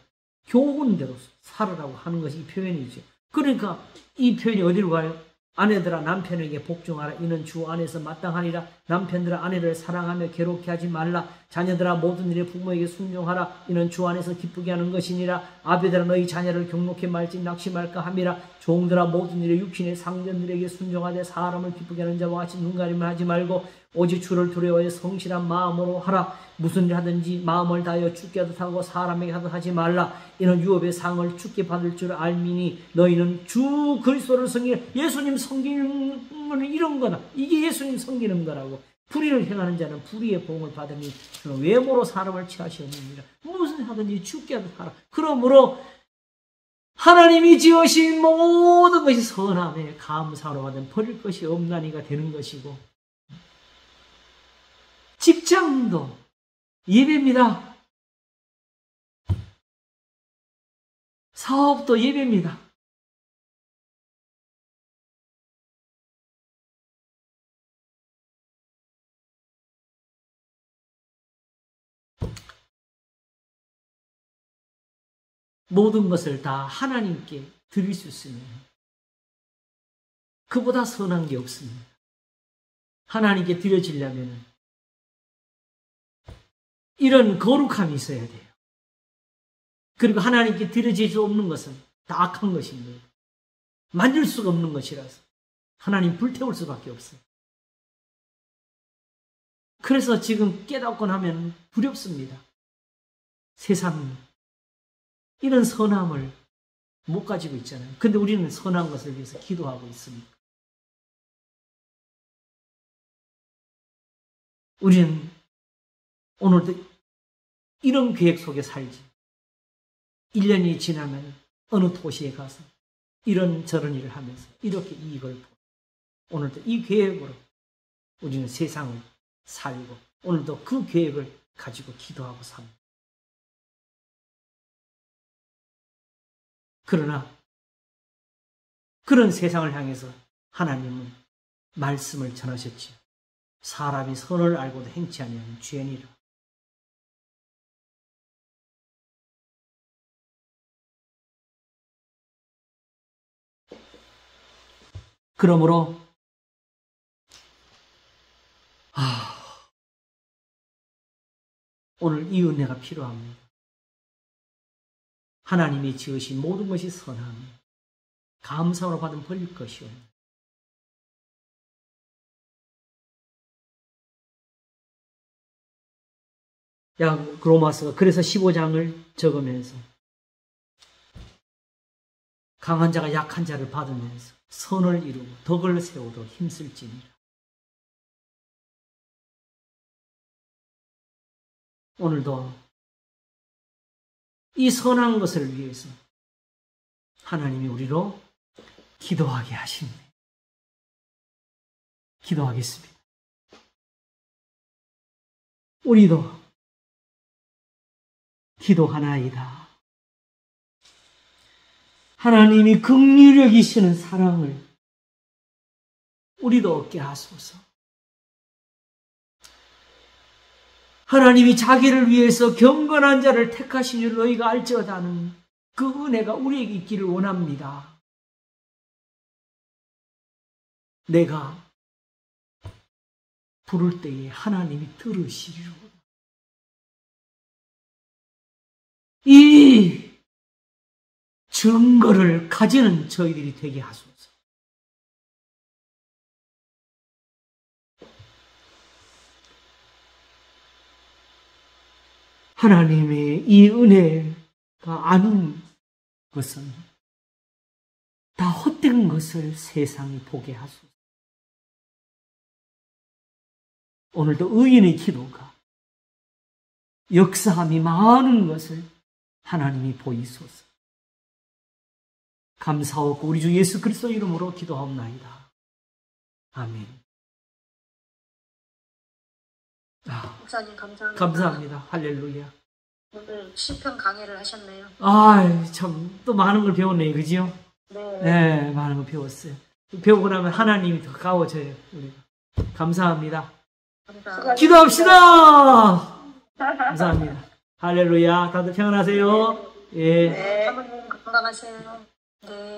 교훈대로 살으라고 하는 것이 이 표현이죠. 그러니까 이 표현이 어디로 가요? 아내들아 남편에게 복종하라. 이는 주 안에서 마땅하니라. 남편들아 아내를 사랑하며 괴롭게 하지 말라. 자녀들아 모든 일에 부모에게 순종하라. 이는 주 안에서 기쁘게 하는 것이니라. 아비들아 너희 자녀를 경록히 말지 낙심할까 함이라. 종들아 모든 일에 육신의 상전들에게 순종하되 사람을 기쁘게 하는 자와 같이 눈가림을 하지 말고 오직 주를 두려워해 성실한 마음으로 하라. 무슨 일 하든지 마음을 다하여 주께 하듯 하고 사람에게 하듯 하지 말라. 이는 유업의 상을 주께 받을 줄 알미니 너희는 주 그리스도를 섬기는, 예수님 섬기는 거는 이런 거다. 이게 예수님 섬기는 거라고. 불의를 행하는 자는 불의의 보응을 받으니 그는 외모로 사람을 취하시옵느니라. 무슨 일 하든지 주께 하듯 하라. 그러므로 하나님이 지으신 모든 것이 선함에 감사로 받은 버릴 것이 없나니가 되는 것이고, 직장도 예배입니다. 사업도 예배입니다. 모든 것을 다 하나님께 드릴 수 있으면 그보다 선한 게 없습니다. 하나님께 드려지려면 이런 거룩함이 있어야 돼요. 그리고 하나님께 드려질 수 없는 것은 다 악한 것입니다. 만질 수가 없는 것이라서 하나님 불태울 수밖에 없어요. 그래서 지금 깨닫고 나면 두렵습니다. 세상이 이런 선함을 못 가지고 있잖아요. 근데 우리는 선한 것을 위해서 기도하고 있습니다. 우리는 오늘도 이런 계획 속에 살지. 1년이 지나면 어느 도시에 가서 이런저런 일을 하면서 이렇게 이익을 보고 오늘도 이 계획으로 우리는 세상을 살고 오늘도 그 계획을 가지고 기도하고 삽니다. 그러나 그런 세상을 향해서 하나님은 말씀을 전하셨지요. 사람이 선을 알고도 행치 아니하면 죄니라. 그러므로 오늘 이 은혜가 필요합니다. 하나님이 지으신 모든 것이 선함이 감사로 받은 벌 것이옵니다. 로마서 그래서 15장을 적으면서 강한 자가 약한 자를 받으면서 선을 이루고 덕을 세우도 힘쓸지니라. 오늘도 이 선한 것을 위해서 하나님이 우리로 기도하게 하십니다. 기도하겠습니다. 우리도 기도하나이다. 하나님이 긍휼히 여기시는 사랑을 우리도 얻게 하소서. 하나님이 자기를 위해서 경건한 자를 택하신 줄 너희가 알지어다는 그 은혜가 우리에게 있기를 원합니다. 내가 부를 때에 하나님이 들으시리로다. 이 증거를 가지는 저희들이 되게 하소서. 하나님의 이 은혜가 아닌 것은 다 헛된 것을 세상이 보게 하소서. 오늘도 의인의 기도가 역사함이 많은 것을 하나님이 보이소서. 감사하고 우리 주 예수 그리스도 이름으로 기도하옵나이다. 아멘. 목사님 감사합니다. 감사합니다. 할렐루야. 오늘 시편 강의를 하셨네요. 참 또 많은 걸 배웠네요. 그죠? 네. 네, 많은 걸 배웠어요. 배우고 나면 하나님이 더 가까워져요. 우리가. 감사합니다. 감사합니다. 기도합시다. 감사합니다. 할렐루야. 다들 평안하세요. 예. 네. 사모님 건강하세요. 네.